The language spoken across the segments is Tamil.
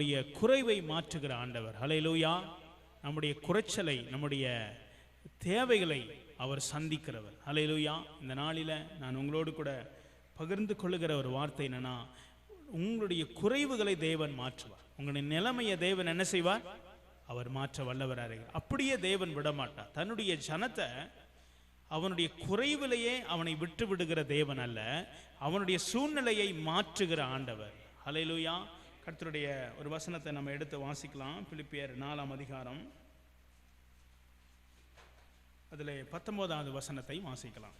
நம்முடைய குறைவை மாற்றுகிற ஆண்டவர். ஹல்லேலூயா. நம்முடைய குறைச்சலை, நம்முடைய தேவைகளை அவர் சந்திக்கிறவர். ஹல்லேலூயா. இந்த நாளில் நான் உங்களோடு கூட பகிர்ந்து கொள்ளுகிற ஒரு வார்த்தை என்னன்னா, உங்களுடைய குறைவுகளை தேவன் மாற்றுவார். உங்களுடைய நிலைமையை தேவன் என்ன செய்வார்? அவர் மாற்ற வல்லவராக. அப்படியே தேவன் விடமாட்டார். தன்னுடைய ஜனத்தை அவனுடைய குறைவிலேயே அவனை விட்டு விடுகிற தேவன் அல்ல, அவனுடைய சூழ்நிலையை மாற்றுகிற ஆண்டவர். ஹல்லேலூயா. கர்த்தருடைய ஒரு வசனத்தை நம்ம எடுத்து வாசிக்கலாம். பிலிப்பியர் 4ஆம் அதிகாரம் அதில் 19வது வசனத்தை வாசிக்கலாம்.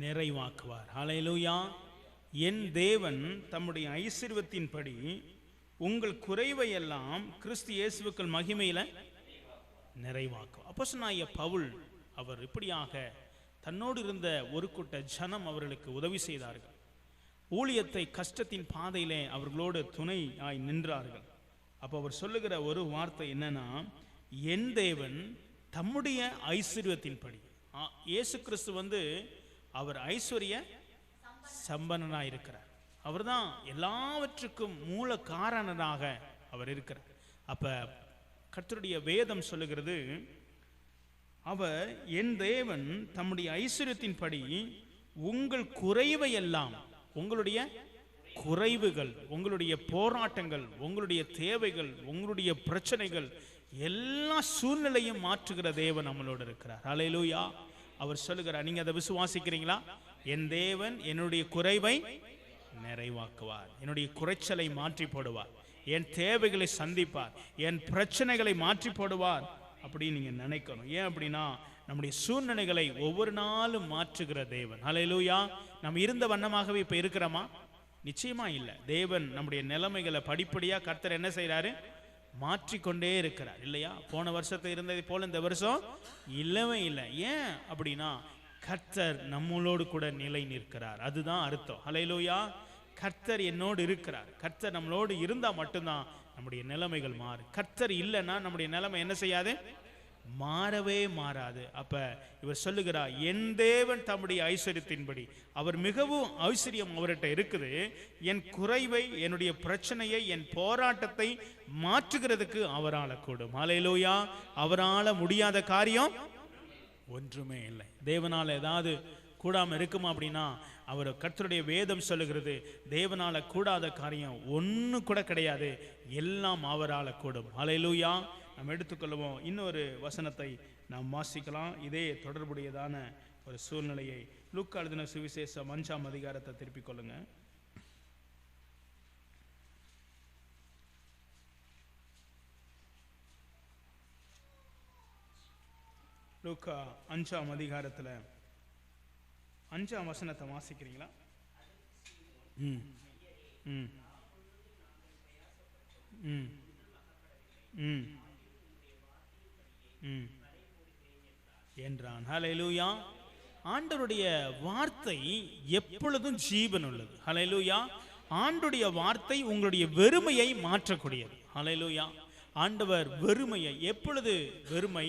நிறைவாக்குவார். ஹல்லேலூயா. என் தேவன் தம்முடைய ஐஸ்வரியத்தின்படி உங்கள் குறைவை எல்லாம் கிறிஸ்து இயேசுவுக்குள் மகிமையில நிறைவாக்கும். அப்போஸ்தலனாகிய பவுல் அவர் இப்படியாக தன்னோடு இருந்த ஒரு கூட்ட ஜனம் அவர்களுக்கு உதவி செய்தார்கள். ஊழியத்தை கஷ்டத்தின் பாதையிலே அவர்களோடு துணையாய் நின்றார்கள். அப்போ அவர் சொல்லுகிற ஒரு வார்த்தை என்னன்னா, என் தேவன் தம்முடைய ஐஸ்வரியத்தின்படி. இயேசு கிறிஸ்து அவர் ஐஸ்வர்ய சம்பன்னனாக இருக்கிறார். அவர் தான் எல்லாவற்றுக்கும் மூல காரணராக அவர் இருக்கிறார். அப்ப கர்த்தருடைய வேதம் சொல்லுகிறது, அவர் என் தேவன் தம்முடைய ஐஸ்வரியத்தின்படி உங்கள் குறைவை எல்லாம், உங்களுடைய குறைவுகள், உங்களுடைய போராட்டங்கள், உங்களுடைய தேவைகள், உங்களுடைய பிரச்சனைகள், எல்லா சூழ்நிலையும் மாற்றுகிற தேவன் நம்மளோடு இருக்கிறார். ஹல்லேலூயா. அவர் சொல்லுகிறார், நீங்க அதை விசுவாசிக்கிறீங்களா? என் தேவன் என்னுடைய குறைவை நிறைவாக்குவார், என்னுடைய குறைச்சலை மாற்றி போடுவார், என் தேவைகளை சந்திப்பார், என் பிரச்சனைகளை மாற்றி போடுவார் அப்படின்னு நீங்க நினைக்கணும். ஏன் அப்படின்னா, நம்முடைய சூழ்நிலைகளை ஒவ்வொரு நாளும் மாற்றுகிற தேவன். ஹல்லேலூயா. நம்ம இருந்த வண்ணமாகவே இப்ப இருக்கிறோமா? நிச்சயமா இல்லை. தேவன் நம்முடைய நிலைமைகளை படிப்படியா கர்த்தர் என்ன செய்யறாரு? மாற்றிக்கொண்டே இருக்கிறார். இல்லையா? போன வருஷத்தை இருந்ததை போல இந்த வருஷம் இல்லவே இல்லை. ஏன் அப்படின்னா, கர்த்தர் நம்மளோடு கூட நிலை நிற்கிறார். அதுதான் அர்த்தம். ஹல்லேலூயா. கர்த்தர் என்னோடு இருக்கிறார். கர்த்தர் நம்மளோடு இருந்தா மட்டும்தான் நம்முடைய நிலைமைகள் மாறும். கர்த்தர் இல்லைன்னா நம்முடைய நிலைமை என்ன செய்யாது? மாறவே மாறாது. அப்ப இவர் சொல்லுகிறார், என் தேவன் தம்முடைய ஐஸ்வரியத்தின்படி, அவர் மிகவும் ஐஸ்வர்யம் அவர்கிட்ட இருக்குது, என் குறைவை, என்னுடைய பிரச்சனையை, என் போராட்டத்தை மாற்றுகிறதுக்கு அவரால் கூடும். ஹல்லேலூயா. அவரால் முடியாத காரியம் ஒன்றுமே இல்லை. தேவனால் ஏதாவது கூடாம இருக்குமா அப்படின்னா, அவர் கர்த்தருடைய வேதம் சொல்லுகிறது, தேவனால கூடாத காரியம் ஒன்று கூட கிடையாது, எல்லாம் அவரால் கூடும். ஹல்லேலூயா. நாம் எடுத்துக்கொள்வோம். இன்னொரு வசனத்தை நாம் வாசிக்கலாம். இதே தொடர்புடையதான ஒரு சூழ்நிலையை லூக்கா எழுதின சுவிசேஷம் 5ஆம் அதிகாரத்தை திருப்பிக் கொள்ளுங்க. லூக்கா 5ஆம் அதிகாரத்தில் 5ஆம் வசனத்தை வாசிக்கிறீங்களா? என்றான். ஹல்லேலூயா. ஆண்டவருடைய வார்த்தை எப்பொழுதும் ஜீவன் உள்ளது. ஹல்லேலூயா. ஆண்டவருடைய வார்த்தை உங்களுடைய வெறுமையை மாற்றக்கூடியது. ஹல்லேலூயா. ஆண்டவர் வெறுமையை, எப்பொழுது வெறுமை?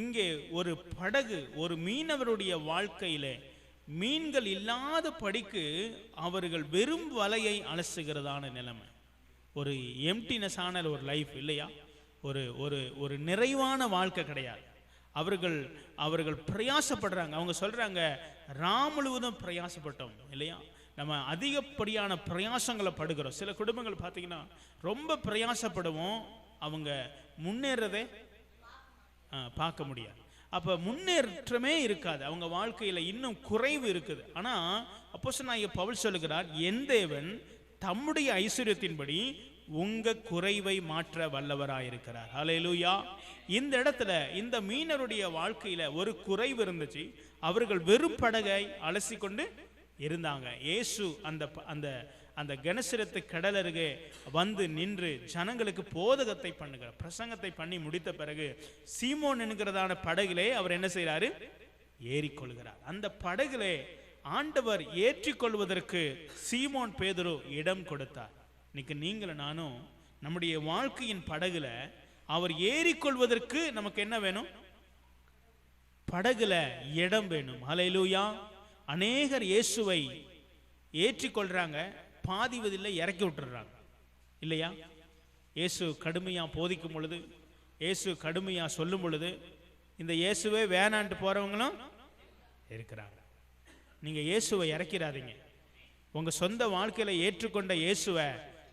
இங்கே ஒரு படகு, ஒரு மீனவருடைய வாழ்க்கையிலே மீன்கள் இல்லாத படிக்கு அவர்கள் வெறும் வலையை அலசுகிறதான நிலைமை, ஒரு எம்டினஸ் ஆன ஒரு லைஃப். இல்லையா? ஒரு ஒரு ஒரு நிறைவான வாழ்க்கை கிடையாது. அவர்கள் பிரயாசப்படுறாங்க. அவங்க சொல்றாங்க, முழுவதும் பிரயாசப்பட்டோம். இல்லையா? நம்ம அதிகப்படியான பிரயாசங்களை படுகிறோம். சில குடும்பங்கள் பார்த்தீங்கன்னா ரொம்ப பிரயாசப்படுவோம், அவங்க முன்னேறதே பார்க்க முடியாது. அப்ப முன்னேற்றமே இருக்காது, அவங்க வாழ்க்கையில இன்னும் குறைவு இருக்குது. ஆனா அப்போஸ்தலனாகிய பவுல் சொல்லுகிறார், என் தேவன் தம்முடைய ஐஸ்வரியத்தின்படி உங்க குறைவை மாற்ற வல்லவராயிருக்கிறார். ஹல்லேலூயா. இந்த இடத்துல இந்த மீனருடைய வாழ்க்கையில ஒரு குறைவு இருந்துச்சு. அவர்கள் வெறும் படகை அலசி கொண்டு இருந்தாங்க. இயேசு அந்த கெனசரேத்து கடல் அருகே நின்று ஜனங்களுக்கு போதகத்தை பண்ணுகிறார். பிரசங்கத்தை பண்ணி முடித்த பிறகு சீமோன் என்கிறதான படகிலே அவர் என்ன செய்யறாரு? ஏறிக்கொள்கிறார். அந்த படகிலே ஆண்டவர் ஏற்றிக்கொள்வதற்கு சீமோன் பேதுரு இடம் கொடுத்தார். இன்னைக்கு நீங்களும் நானும் நம்முடைய வாழ்க்கையின் படகுல அவர் ஏறிக்கொள்வதற்கு நமக்கு என்ன வேணும்? படகுல இடம் வேணும். ஹல்லேலூயா. அநேகர் இயேசுவை ஏற்றிக்கொள்றாங்க, பாதிவதில்லை இறக்கி விட்டுறாங்க இல்லையா? இயேசு கடுமையா போதிக்கும் பொழுது, இயேசு கடுமையா சொல்லும் பொழுது இந்த இயேசுவே வேணான்ட்டு போறவங்களும் இருக்கிறாங்க. நீங்க இயேசுவை இறக்கிறாதீங்க. உங்க சொந்த வாழ்க்கையில ஏற்றுக்கொண்ட இயேசுவை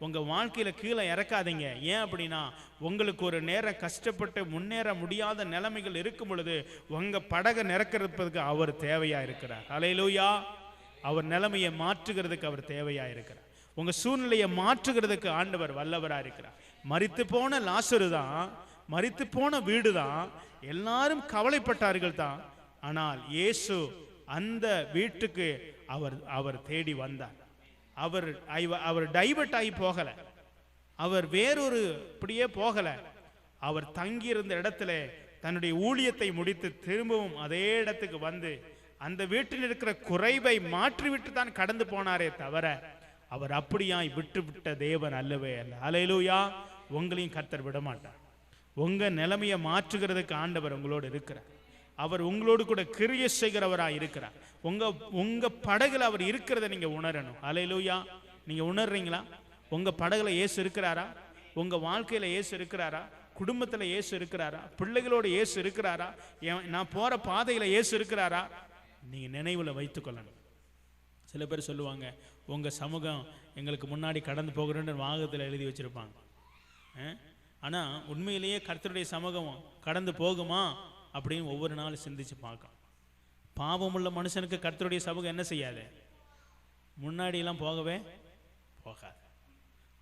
உங்க வாழ்க்கையில கீழே இறக்காதீங்க. ஏன் அப்படின்னா, உங்களுக்கு ஒரு நேரம் கஷ்டப்பட்டு முன்னேற முடியாத நிலைமைகள் இருக்கும் பொழுது உங்க படகை நிரக்கிறதுக்கு அவர் தேவையா இருக்கிறார். ஹல்லேலூயா. அவர் நிலைமையை மாற்றுகிறதுக்கு அவர் தேவையா இருக்கிறார். உங்க சூழ்நிலையை மாற்றுகிறதுக்கு ஆண்டவர் வல்லவரா இருக்கிறார். மரித்து போன லாசரு தான், மரித்து போன வீடு தான், எல்லாரும் கவலைப்பட்டார்கள் தான். ஆனால் இயேசு அந்த வீட்டுக்கு அவர் தேடி வந்தார். அவர் டைவர்ட் ஆகி போகல, அவர் வேறொரு இப்படியே போகல. அவர் தங்கியிருந்த இடத்துல தன்னுடைய ஊழியத்தை முடித்து திரும்பவும் அதே இடத்துக்கு வந்து அந்த வீட்டில் இருக்கிற குறைவை மாற்றிவிட்டு தான் கடந்து போனாரே தவிர அவர் அப்படியாய் விட்டு விட்ட தேவன் அல்லவே அல்ல. ஹல்லேலூயா. உங்களையும் கர்த்தர் விட மாட்டார். உங்க நிலைமையை மாற்றுகிறதுக்கு ஆண்டவர் உங்களோடு இருக்கிறார். அவர் உங்களோடு கூட கிரியை செய்கிறவராக இருக்கிறார். உங்க படகுல அவர் இருக்கிறத நீங்க உணரணும். ஹல்லேலூயா. நீங்க உணர்றீங்களா? உங்க படகுல இயேசு இருக்கிறாரா? உங்க வாழ்க்கையில இயேசு இருக்கிறாரா? குடும்பத்துல இயேசு இருக்கிறாரா? பிள்ளைகளோடு இயேசு இருக்கிறாரா? நான் போற பாதையில இயேசு இருக்கிறாரா? நீங்க நினைவுல வைத்துக் கொள்ளணும். சில பேர் சொல்லுவாங்க, உங்க சமூகம் எங்களுக்கு முன்னாடி கடந்து போகிறோன்னு வாகத்தில் எழுதி வச்சிருப்பாங்க. ஆனா உண்மையிலேயே கர்த்தருடைய சமூகம் கடந்து போகுமா அப்படின்னு ஒவ்வொரு நாளும் சிந்திச்சு பார்க்கணும். பாவமுள்ள மனுஷனுக்கு கர்த்தருடைய சமூகம் என்ன செய்யாது? முன்னாடி எல்லாம் போகவே போகாது.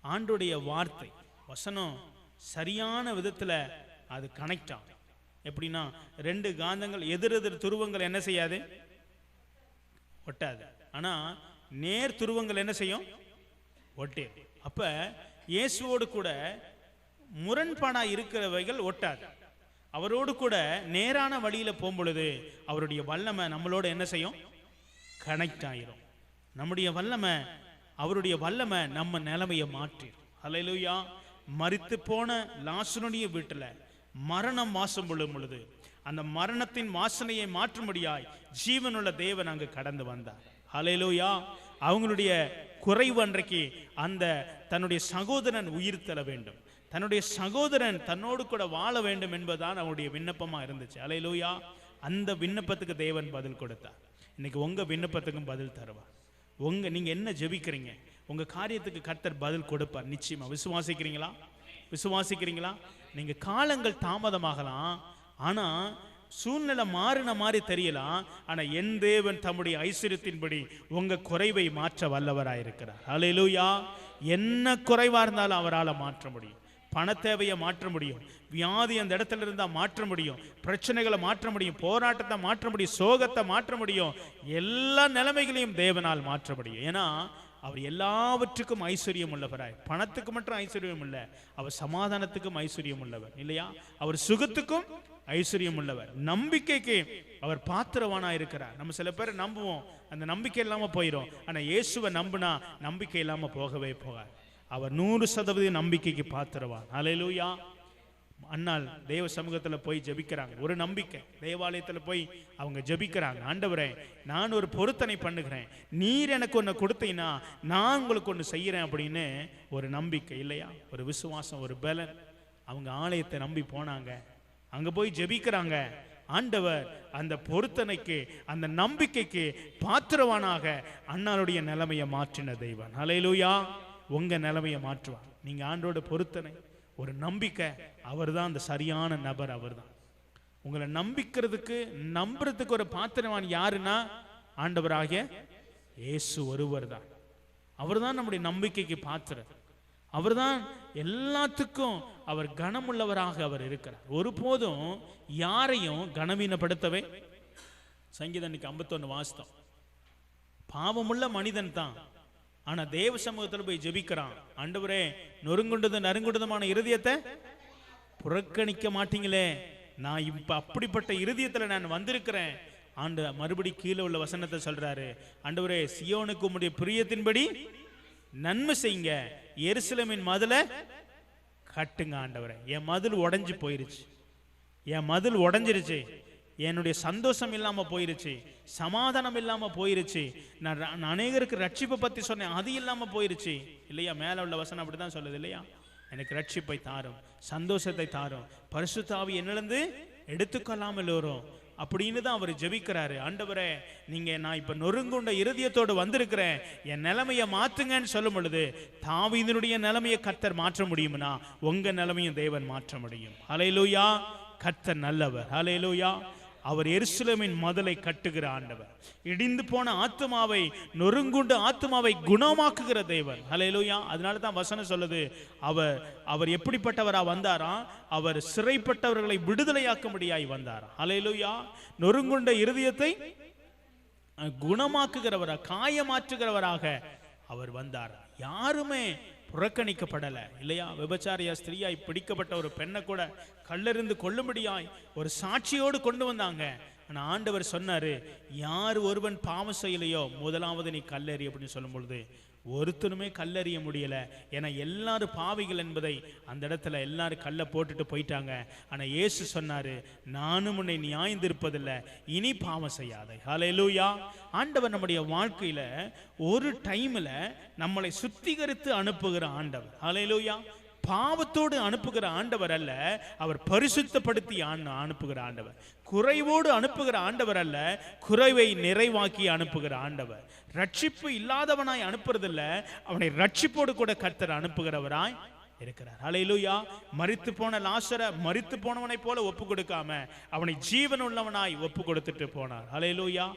ஆண்டுடைய வார்த்தை வசனம் சரியான விதத்துல அது கனெக்ட் ஆகும். எப்படின்னா, ரெண்டு காந்தங்கள் எதிரெதிர் துருவங்கள் என்ன செய்யாது? ஒட்டாது. ஆனா நேர் துருவங்கள் என்ன செய்யும்? ஒட்டே. அப்ப இயேசுவோடு கூட முரண்பாடா இருக்கிறவைகள் ஒட்டாது. அவரோடு கூட நேரான வழியில போகும்பொழுது அவருடைய வல்லமை நம்மளோட என்ன செய்யும்? கனெக்ட் ஆயிரும். நம்முடைய வல்லமை, அவருடைய வல்லமை நம்ம நிலைமையை மாற்றிடும். ஹல்லேலூயா. மரித்து போன லாசருடைய வீட்டுல மரணம் வாசம் கொள்ளும் பொழுது அந்த மரணத்தின் வாசனையை மாற்றும்படியாய் ஜீவனுள்ள தேவன் அங்கு கடந்து வந்தார். ஹல்லேலூயா. அவங்களுடைய குறைவு அன்றைக்கு அந்த தன்னுடைய சகோதரன் உயிர் தர வேண்டும், தன்னுடைய சகோதரன் தன்னோடு கூட வாழ வேண்டும் என்பதுதான் அவருடைய விண்ணப்பமா இருந்துச்சு. ஹல்லேலூயா. அந்த விண்ணப்பத்துக்கு தேவன் பதில் கொடுத்தார். இன்னைக்கு உங்க விண்ணப்பத்துக்கும் பதில் தருவார். நீங்க என்ன ஜெபிக்கிறீங்க, உங்க காரியத்துக்கு கர்த்தர் பதில் கொடுப்பார் நிச்சயமா. விசுவாசிக்கிறீங்களா? விசுவாசிக்கிறீங்களா? நீங்க காலங்கள் தாமதமாகலாம், ஆனா சூழ்நிலை மாறின மாதிரி தெரியலாம், ஆனா என் தேவன் தம்முடைய ஐஸ்வரியத்தின்படி உங்க குறைவை மாற்ற வல்லவராயிருக்கிறார். ஹல்லேலூயா. என்ன குறைவா இருந்தாலும் அவரால் மாற்ற முடியும். பண தேவையை மாற்ற முடியும், வியாதி அந்த இடத்துல இருந்தா மாற்ற முடியும், பிரச்சனைகளை மாற்ற முடியும், போராட்டத்தை மாற்ற முடியும், சோகத்தை மாற்ற முடியும், எல்லா நிலைமைகளையும் தேவனால் மாற்ற முடியும். ஏன்னா அவர் எல்லாவற்றுக்கும் ஐஸ்வர்யம் உள்ளவராய். பணத்துக்கு மட்டும் ஐஸ்வர்யம் இல்லை, அவர் சமாதானத்துக்கும் ஐஸ்வர்யம் உள்ளவர் இல்லையா? அவர் சுகத்துக்கும் ஐஸ்வர்யம் உள்ளவர். நம்பிக்கைக்கு அவர் பாத்திரவானா இருக்கிறார். நம்ம சில பேர் நம்புவோம், அந்த நம்பிக்கை இல்லாம போயிடும். ஆனா இயேசுவை நம்பினா நம்பிக்கை இல்லாம போகவே போகாது. அவர் 100% நம்பிக்கைக்கு பாத்திரவான். ஹல்லேலூயா. அண்ணால் தேவ சமூகத்தில் போய் ஜெபிக்கிறாங்க. ஒரு நம்பிக்கை, தேவாலயத்தில் போய் அவங்க ஜெபிக்கிறாங்க. ஆண்டவரே, நான் ஒரு பொருத்தனை பண்ணுகிறேன், நீர் எனக்கு ஒன்று கொடுத்தீங்கன்னா நான் உங்களுக்கு ஒன்று செய்கிறேன் அப்படின்னு ஒரு நம்பிக்கை இல்லையா? ஒரு விசுவாசம், ஒரு பலன். அவங்க ஆலயத்தை நம்பி போனாங்க, அங்க போய் ஜெபிக்கிறாங்க. ஆண்டவர் அந்த பொருத்தனைக்கு, அந்த நம்பிக்கைக்கு பாத்திரவானாக அண்ணாளுடைய நிலைமையை மாற்றின தெய்வன். ஹல்லேலூயா. உங்க நிலைமையை மாற்றுவார். நீங்க ஆண்டோட பொருத்தனை, ஒரு நம்பிக்கை, அவர் தான் அந்த சரியான நபர். அவர் தான் உங்களை நம்புறதுக்கு ஒரு பாத்திரவான். யாருன்னா ஆண்டவராகிய இயேசு ஒருவர் தான். அவர் தான் நம்முடைய நம்பிக்கைக்கு பாத்திரர். அவர் தான் எல்லாத்துக்கும் அவர் கனமுள்ளவராக அவர் இருக்கிறார். ஒருபோதும் யாரையும் கனவீனப்படுத்தவே. சங்கீதம் 51 வாசித்தோம். பாவமுள்ள மனிதன் தான், ஆனா தேவ சமூகத்தில் போய் ஜெபிக்கிறான். ஆண்டவரே, நறுங்குண்டதுமான இருதயத்தை புறக்கணிக்க மாட்டீங்களே, நான் இப்ப அப்படிப்பட்ட இருதயத்துல நான் வந்திருக்கிறேன். ஆண்டு மறுபடி கீழே உள்ள வசனத்தை சொல்றாரு. ஆண்டவரே, சியோனுக்கு உம்முடைய பிரியத்தின்படி நன்மை செய்யுங்க, எருசலேமின் மதிலை கட்டுங்க. ஆண்டவரே, என் மதில் உடைஞ்சு போயிருச்சு, என் மதில் உடைஞ்சிருச்சு, என்னுடைய சந்தோஷம் இல்லாம போயிருச்சு, சமாதானம் இல்லாம போயிருச்சு, நான் அநேகருக்கு ரட்சிப்பை பத்தி சொன்னேன், அது இல்லாம போயிருச்சு இல்லையா? மேல உள்ள வசனம் அப்படிதான் சொல்லுது இல்லையா? எனக்கு ரட்சிப்பை தாரும், சந்தோஷத்தை தாரும், பரிசுத்த ஆவி என்னிலிருந்து எடுத்துக்கொள்ளாமல் வரும் அப்படின்னு தான் அவர் ஜெபிக்கிறாரு. ஆண்டவரே, நீங்க நான் இப்ப நொறுங்குண்ட இருதயத்தோடு வந்திருக்கிறேன், என் நிலைமையை மாத்துங்கன்னு சொல்லும் பொழுது தாவீதினுடைய நிலைமையை கர்த்தர் மாற்ற முடியும்னா உங்க நிலைமையும் தேவன் மாற்ற முடியும். ஹல்லேலூயா! கர்த்தர் நல்லவர். ஹல்லேலூயா! அவர் எருசலேமின் மதலை கட்டுகிற ஆண்டவர், இடிந்து போன ஆத்துமாவை, நொறுங்குண்ட ஆத்துமாவை குணமாக்குகிற தேவன். ஹல்லேலூயா! அதனால தான் வசனம் சொல்லுது, அவர் எப்படிப்பட்டவரா வந்தாரா? அவர் சிறைப்பட்டவர்களை விடுதலையாக்கும்படியாய் வந்தாரா. ஹல்லேலூயா! நொறுங்குண்ட இருதயத்தை குணமாக்குகிறவரா, காயமாற்றுகிறவராக அவர் வந்தார். யாருமே புறக்கணிக்கப்படலை இல்லையா? விபச்சாரிய ஸ்திரீயாய் பிடிக்கப்பட்ட ஒரு பெண்ணை கூட கல்லெறிந்து கொள்ளும்படியாய் ஒரு சாட்சியோடு கொண்டு வந்தாங்க. ஆனா ஆண்டவர் சொன்னாரு, யார் ஒருவன் பாவம் செய்யலையோ முதலாவது நீ கல்லெறி அப்படின்னு சொல்லும் பொழுது ஒருத்தனுமே கல்லறிய முடியல. ஏன்னா எல்லாரும் பாவிகள் என்பதை அந்த இடத்துல எல்லாரும் கல்லை போட்டுட்டு போயிட்டாங்க. ஆனா இயேசு சொன்னாரு, நானும் உன்னை நியாயந்திருப்பதில்லை, இனி பாவம் செய்யாதே. ஹல்லேலூயா! ஆண்டவர் நம்முடைய வாழ்க்கையில ஒரு டைம்ல நம்மளை சுத்திகரித்து அனுப்புகிற ஆண்டவர். ஹல்லேலூயா! பாவத்தோடு அனுப்புகிற ஆண்டவர் அல்ல, அவர் பரிசுத்தப்படுத்தி அனுப்புகிற ஆண்டவர். குறைவோடு அனுப்புகிற ஆண்டவர் அல்ல, குறைவை நிறைவாக்கி அனுப்புகிற ஆண்டவர். ரட்சிப்பு இல்லாதவனாய் அனுப்புறதில்ல, அவனை ரட்சிப்போடு கூட கர்த்தர் அனுப்புகிறவராய் இருக்கிறார். ஹல்லேலூயா! மரித்து போன லாசரை மரித்து போனவனை போல ஒப்பு கொடுக்காம அவனை ஜீவன் உள்ளவனாய் ஒப்பு கொடுத்துட்டு போனார். ஹல்லேலூயா!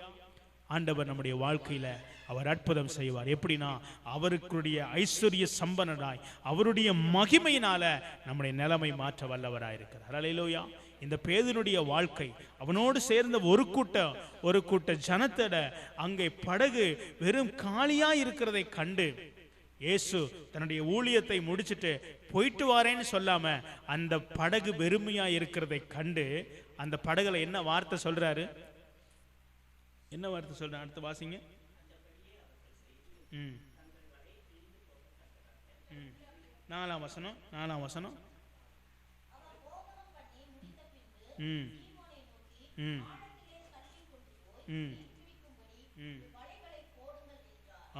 ஆண்டவர் நம்முடைய வாழ்க்கையில அவர் அற்புதம் செய்வார். எப்படின்னா, அவருக்குரிய ஐஸ்வர்ய சம்பன்னராய் அவருடைய மகிமையினால நம்முடைய நிலைமை மாற்ற வல்லவராய் இருக்கிறார். ஹல்லேலூயா! இந்த பேதுனுடைய வாழ்க்கை, அவனோடு சேர்ந்த ஒரு கூட்ட ஜனத்தோட அங்கே படகு வெறும் காலியா இருக்கிறதை கண்டு இயேசு தன்னுடைய ஊழியத்தை முடிச்சுட்டு போயிட்டு வாரேன்னு சொல்லாம அந்த படகு வெறுமையா இருக்கிறதை கண்டு அந்த படகுல என்ன வார்த்தை சொல்றாரு? என்ன வார்த்தை சொல்ற? அடுத்து வாசிங்க. நாலாம் வசனம்.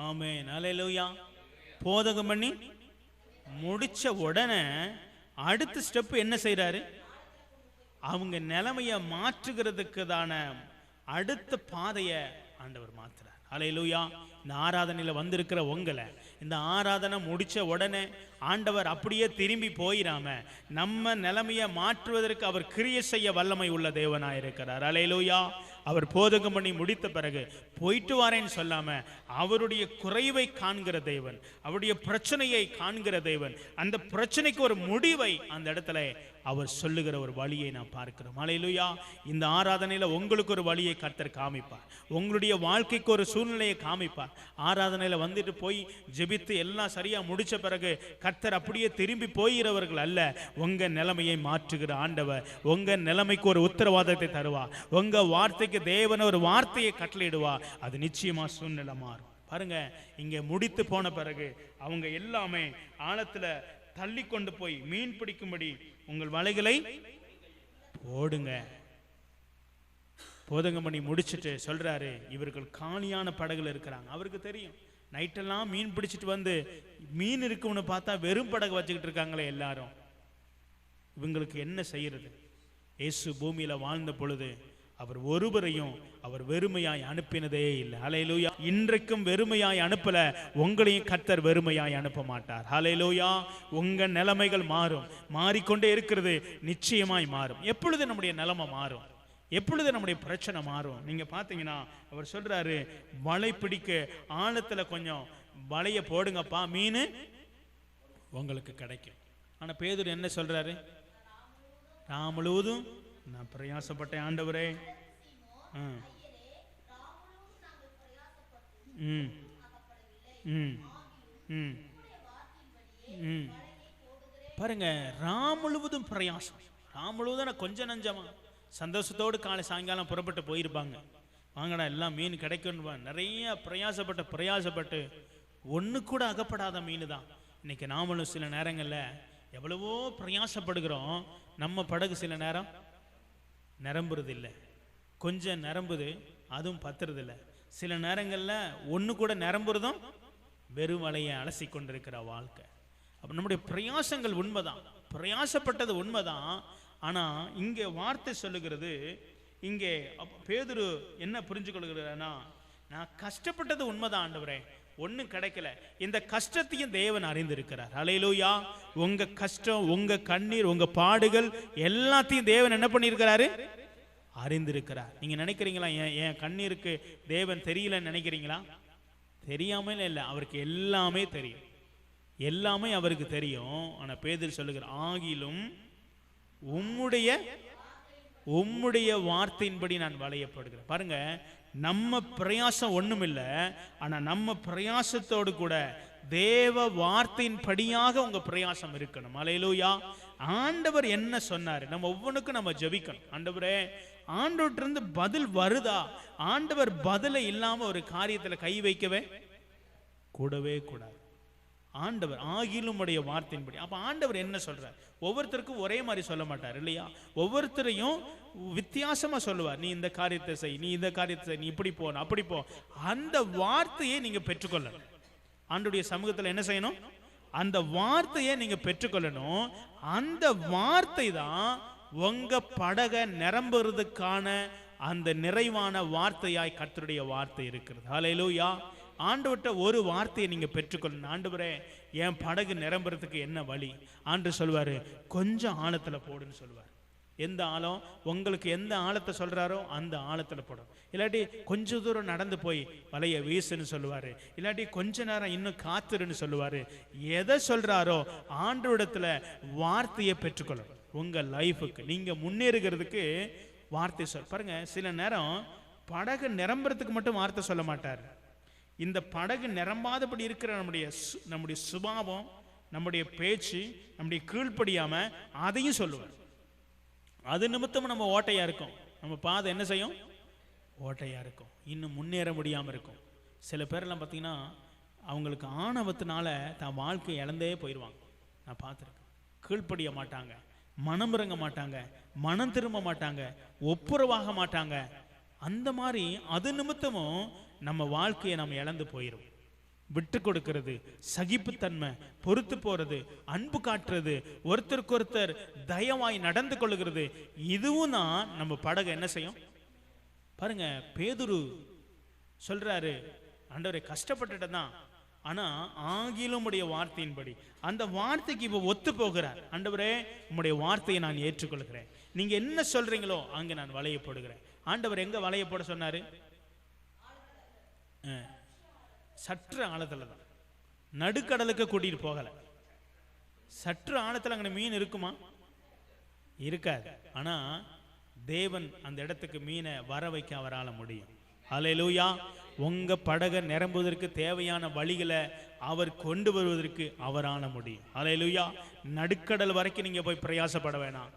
ஆமென். ஹல்லேலூயா! போதகம் பண்ணி முடிச்ச உடனே அடுத்த ஸ்டெப் என்ன செய்யறாரு? அவங்க நிலைமைய மாற்றுகிறதுக்கு தான அடுத்த பாதையை ஆண்டவர் மாத்துறார். ஹல்லேலூயா! இந்த ஆராதனையில வந்திருக்கிற உங்களை இந்த ஆராதனை முடிச்ச உடனே ஆண்டவர் அப்படியே திரும்பி போயிடாம நம்ம நிலைமையை மாற்றுவதற்கு அவர் கிரியை செய்ய வல்லமை உள்ள தேவனாயிருக்கிறார். ஹல்லேலூயா! அவர் போதகம் பண்ணி முடித்த பிறகு போயிட்டு வாரேன்னு சொல்லாம அவருடைய குறைவை காண்கிற தேவன், அவருடைய பிரச்சனையை காண்கிற தேவன், அந்த பிரச்சனைக்கு ஒரு முடிவை அந்த இடத்துல அவர் சொல்லுகிற ஒரு வழியை நான் பார்க்கிறோம். ஹல்லேலூயா! இந்த ஆராதனையில உங்களுக்கு ஒரு வழியை கர்த்தர் காமிப்பார், உங்களுடைய வாழ்க்கைக்கு ஒரு சூழ்நிலையை காமிப்பார். ஆராதனையில வந்துட்டு போய் ஜெபித்து எல்லாம் சரியா முடிச்ச பிறகு கர்த்தர் அப்படியே திரும்பி போகிறவர்கள் அல்ல, உங்க நிலைமையை மாற்றுகிற ஆண்டவர் உங்க நிலைமைக்கு ஒரு உத்தரவாதத்தை தருவா, உங்க வார்த்தைக்கு தேவன் ஒரு வார்த்தையை கட்டளையிடுவா, அது நிச்சயமா சூழ்நிலை மாறும். பாருங்க, இங்க முடித்து போன பிறகு அவங்க எல்லாமே ஆழத்துல தள்ளி கொண்டு போய் மீன் பிடிக்கும்படி உங்கள் வலைகளை போடுங்க. போதகம் பண்ணி முடிச்சுட்டு சொல்றாரு, இவர்கள் காலியான படகுல இருக்கிறாங்க. அவருக்கு தெரியும், நைட்டெல்லாம் மீன் பிடிச்சிட்டு வந்து மீன் இருக்குன்னு பார்த்தா வெறும் படகு வச்சுக்கிட்டு இருக்காங்களே எல்லாரும், இவங்களுக்கு என்ன செய்யறது? இயேசு பூமியில வாழ்ந்த பொழுது அவர் ஒருவரையும் அவர் வெறுமையாய் அனுப்பினதே இல்லை. ஹல்லேலூயா! இன்றைக்கும் வெறுமையாய் அனுப்பல, உங்களையும் கர்த்தர் வெறுமையாய் அனுப்ப மாட்டார். ஹல்லேலூயா! உங்க நிலைமைகள் மாறும், மாறிக்கொண்டே இருக்கிறது, நிச்சயமாய் மாறும். எப்பொழுது நம்முடைய நிலைமை மாறும்? எப்பொழுது நம்முடைய பிரச்சனை மாறும்? நீங்க பாத்தீங்கன்னா அவர் சொல்றாரு, வலை பிடிக்க ஆழத்துல கொஞ்சம் வலைய போடுங்கப்பா, மீன் உங்களுக்கு கிடைக்கும். ஆனா பேதுரு என்ன சொல்றாரு? நான் முழுவதும் நான் பிரயாசப்பட்டேன் ஆண்டவரே. பாருங்க, ராம் முழுவதும் பிரயாசம். ராம் முழுவதும் கொஞ்சம் நஞ்சமா சந்தோஷத்தோடு காலை சாயங்காலம் புறப்பட்டு போயிருப்பாங்க. வாங்கடா எல்லாம் மீன் கிடைக்கும், நிறைய பிரயாசப்பட்டு ஒன்று கூட அகப்படாத மீன் தான். இன்னைக்கு நாமளும் சில நேரங்களில் எவ்வளவோ பிரயாசப்படுகிறோம், நம்ம படகு சில நேரம் நிரம்புறது இல்லை. கொஞ்சம் நிரம்புது, அதுவும் பத்துறதில்ல. சில நேரங்களில் ஒன்று கூட நிரம்புறதும் வெறும் வலையை அலசி கொண்டிருக்கிற வாழ்க்கை. அப்போ நம்முடைய பிரயாசங்கள் உண்மைதான், பிரயாசப்பட்டது உண்மைதான். ஆனால் இங்கே வார்த்தை சொல்லுகிறது, இங்கே பேதுரு என்ன புரிஞ்சு கொள்கிறனா, நான் கஷ்டப்பட்டது உண்மைதான் ஆண்டவரே, ஒன்றும் கிடைக்கல. இந்த கஷ்டத்தையும் தேவன் அறிந்திருக்கிறார். அல்லேலூயா. உங்க கஷ்டம், உங்க கண்ணீர், உங்க பாடுகள் எல்லாத்தையும் தேவன் என்ன பண்ணியிருக்கிறாரு? அறிந்திருக்கிறார். நீங்க நினைக்கிறீங்களா என் கண்ணீருக்கு தேவன் தெரியலன்னு நினைக்கிறீங்களா? தெரியாமல் இல்லை, அவருக்கு எல்லாமே தெரியும், எல்லாமே அவருக்கு தெரியும். ஆனா பேதுரு சொல்லுகிறார், ஆகிலும் உம்முடைய வார்த்தையின்படி நான் வளையப்படுகிறேன். பாருங்க, நம்ம பிரயாசம் ஒண்ணும் இல்லை, ஆனா நம்ம பிரயாசத்தோடு கூட தேவ வார்த்தையின் படியாக உங்க பிரயாசம் இருக்கணும். அல்லேலூயா. ஆண்டவர் என்ன சொன்னாரு, நம்ம ஒவ்வொன்றுக்கும் நம்ம ஜெபிக்கணும். ஆண்டவரே, ஆண்டவர்கிட்ட இருந்து பதில் வருதா? ஆண்டவர் பதில இல்லாம ஒரு காரியத்துல கை வைக்கவே கூடவே கூடாது. ஆண்டவர் ஆகிலும் உடைய வார்த்தையின்படி. அப்ப ஆண்டவர் என்ன சொல்றார்? ஒவ்வொருத்தருக்கும் ஒரே மாதிரி சொல்ல மாட்டார் இல்லையா? ஒவ்வொருத்தரையும் வித்தியாசமா சொல்லுவார். நீ இந்த காரியத்தை செய், நீ இந்த காரியத்தை செய், நீ இப்படி போ, அப்படி போ. அந்த வார்த்தையை நீங்க பெற்றுக்கொள்ளணும். ஆண்டவருடைய சமூகத்தில் என்ன செய்யணும்? அந்த வார்த்தையை நீங்க பெற்றுக்கொள்ளணும். அந்த வார்த்தை தான் உங்க படக நிரம்புறதுக்கான அந்த நிறைவான வார்த்தையாய் கர்த்தருடைய வார்த்தை இருக்கிறது. ஹல்லேலூயா. ஆண்டவர்கிட்ட ஒரு வார்த்தையை நீங்க பெற்றுக்கொள்ளணும். ஆண்டவரே, என் படகு நிரம்புறதுக்கு என்ன வழி? ஆண்டு சொல்வாரு, கொஞ்சம் ஆழத்துல போடுன்னு சொல்லுவார். எந்த ஆழம்? உங்களுக்கு எந்த ஆழத்தை சொல்றாரோ அந்த ஆழத்துல போடும். இல்லாட்டி கொஞ்ச தூரம் நடந்து போய் வலைய வீசுன்னு சொல்லுவாரு. இல்லாட்டி கொஞ்ச நேரம் இன்னும் காத்துருன்னு சொல்லுவாரு. எதை சொல்றாரோ ஆண்டவரிடத்துல வார்த்தையை பெற்றுக்கொள்ளணும். உங்க லைஃபுக்கு நீங்க முன்னேறுகிறதுக்கு வார்த்தை சொல். பாருங்க, சில நேரம் படகு நிரம்புறதுக்கு மட்டும் வார்த்தை சொல்ல மாட்டார். இந்த படகு நிரம்பாதபடி இருக்கிற நம்முடைய சுபாவம், நம்முடைய பேச்சு, நம்முடைய கீழ்ப்படியாம அதையும் சொல்லுவார். அது நிமித்தம் நம்ம ஓட்டையா இருக்கும், நம்ம பாதை என்ன செய்யும்? ஓட்டையா இருக்கும், இன்னும் முன்னேற முடியாம இருக்கும். சில பேரெல்லாம் பார்த்தீங்கன்னா அவங்களுக்கு ஆணவத்தினால தான் வாழ்க்கை இழந்தே போயிடுவாங்க. நான் பார்த்துருக்கேன். கீழ்ப்படிய மாட்டாங்க, மனம் இறங்க மாட்டாங்க, மனம் திரும்ப மாட்டாங்க, ஒப்புரவாக மாட்டாங்க. அந்த மாதிரி அது நிமித்தமும் நம்ம வாழ்க்கையை நம்ம இழந்து போயிடும். விட்டு கொடுக்கிறது, சகிப்புத்தன்மை, பொறுத்து போறது, அன்பு காட்டுறது, ஒருத்தருக்கு ஒருத்தர் தயவாய் நடந்து கொள்ளுகிறது, இதுவும் தான் நம்ம படகு என்ன செய்யும்? பாருங்க, பேதுரு சொல்றாரு, ஆண்டவரே கஷ்டப்பட்டுட்டு தான், ஆனா ஆகிலும் உடைய வார்த்தையின்படி, அந்த வார்த்தைக்கு இப்ப ஒத்து போகிறார். ஆண்டவரே, உம்முடைய வார்த்தையை நான் ஏற்றுக்கொள்கிறேன், நீங்க என்ன சொல்றீங்களோ அங்க நான் வளையப்படுகிறேன். ஆண்டவர் எங்க வளையப்பட சொன்னாரு? சற்று ஆழத்துல தான், நடுக்கடலுக்கு கூட்டிட்டு போகல. சற்று ஆழத்துல அங்க மீன் இருக்குமா? இருக்காது. ஆனா தேவன் அந்த இடத்துக்கு மீனை வர வைக்க அவரால் முடியும். அல்லேலூயா. உங்க படகை நிரம்புவதற்கு தேவையான வழிகளை அவர் கொண்டு வருவதற்கு அவரால் முடியும். அல்லேலூயா. நடுக்கடல் வரைக்கும் நீங்க போய் பிரயாசப்பட வேணாம்,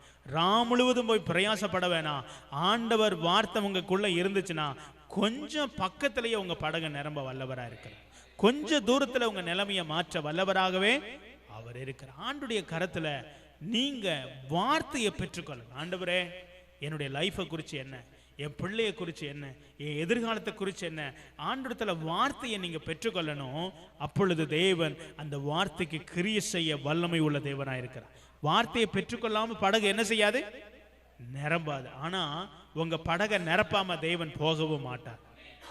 முழுவதும் போய் பிரயாசப்பட வேணாம். ஆண்டவர் வார்த்தை உங்களுக்குள்ள இருந்துச்சுன்னா கொஞ்சம் பக்கத்திலேயே உங்க படகை நிரம்ப வல்லவராக இருக்கிறார். கொஞ்ச தூரத்துல உங்க நிலைமையை மாற்ற வல்லவராகவே அவர் இருக்கிறார். ஆண்டுடைய கரத்துல நீங்க வார்த்தையை பெற்றுக்கொள்ளணும். ஆண்டவரே, என்னுடைய லைஃபை குறித்து என்ன, என் பிள்ளைய குறித்து என்ன, என் எதிர்காலத்தை குறித்து என்ன, ஆண்டவரத்துல வார்த்தையை நீங்க பெற்றுக்கொள்ளணும். அப்பொழுது தேவன் அந்த வார்த்தைக்கு கிரியை செய்ய வல்லமை உள்ள தேவனாக இருக்கிறார். வார்த்தையை பெற்றுக்கொள்ளாம படகு என்ன செய்யாது? நிரம்பாது. ஆனா உங்க படகை நிரப்பாம தேவன் போகவும் மாட்டார்.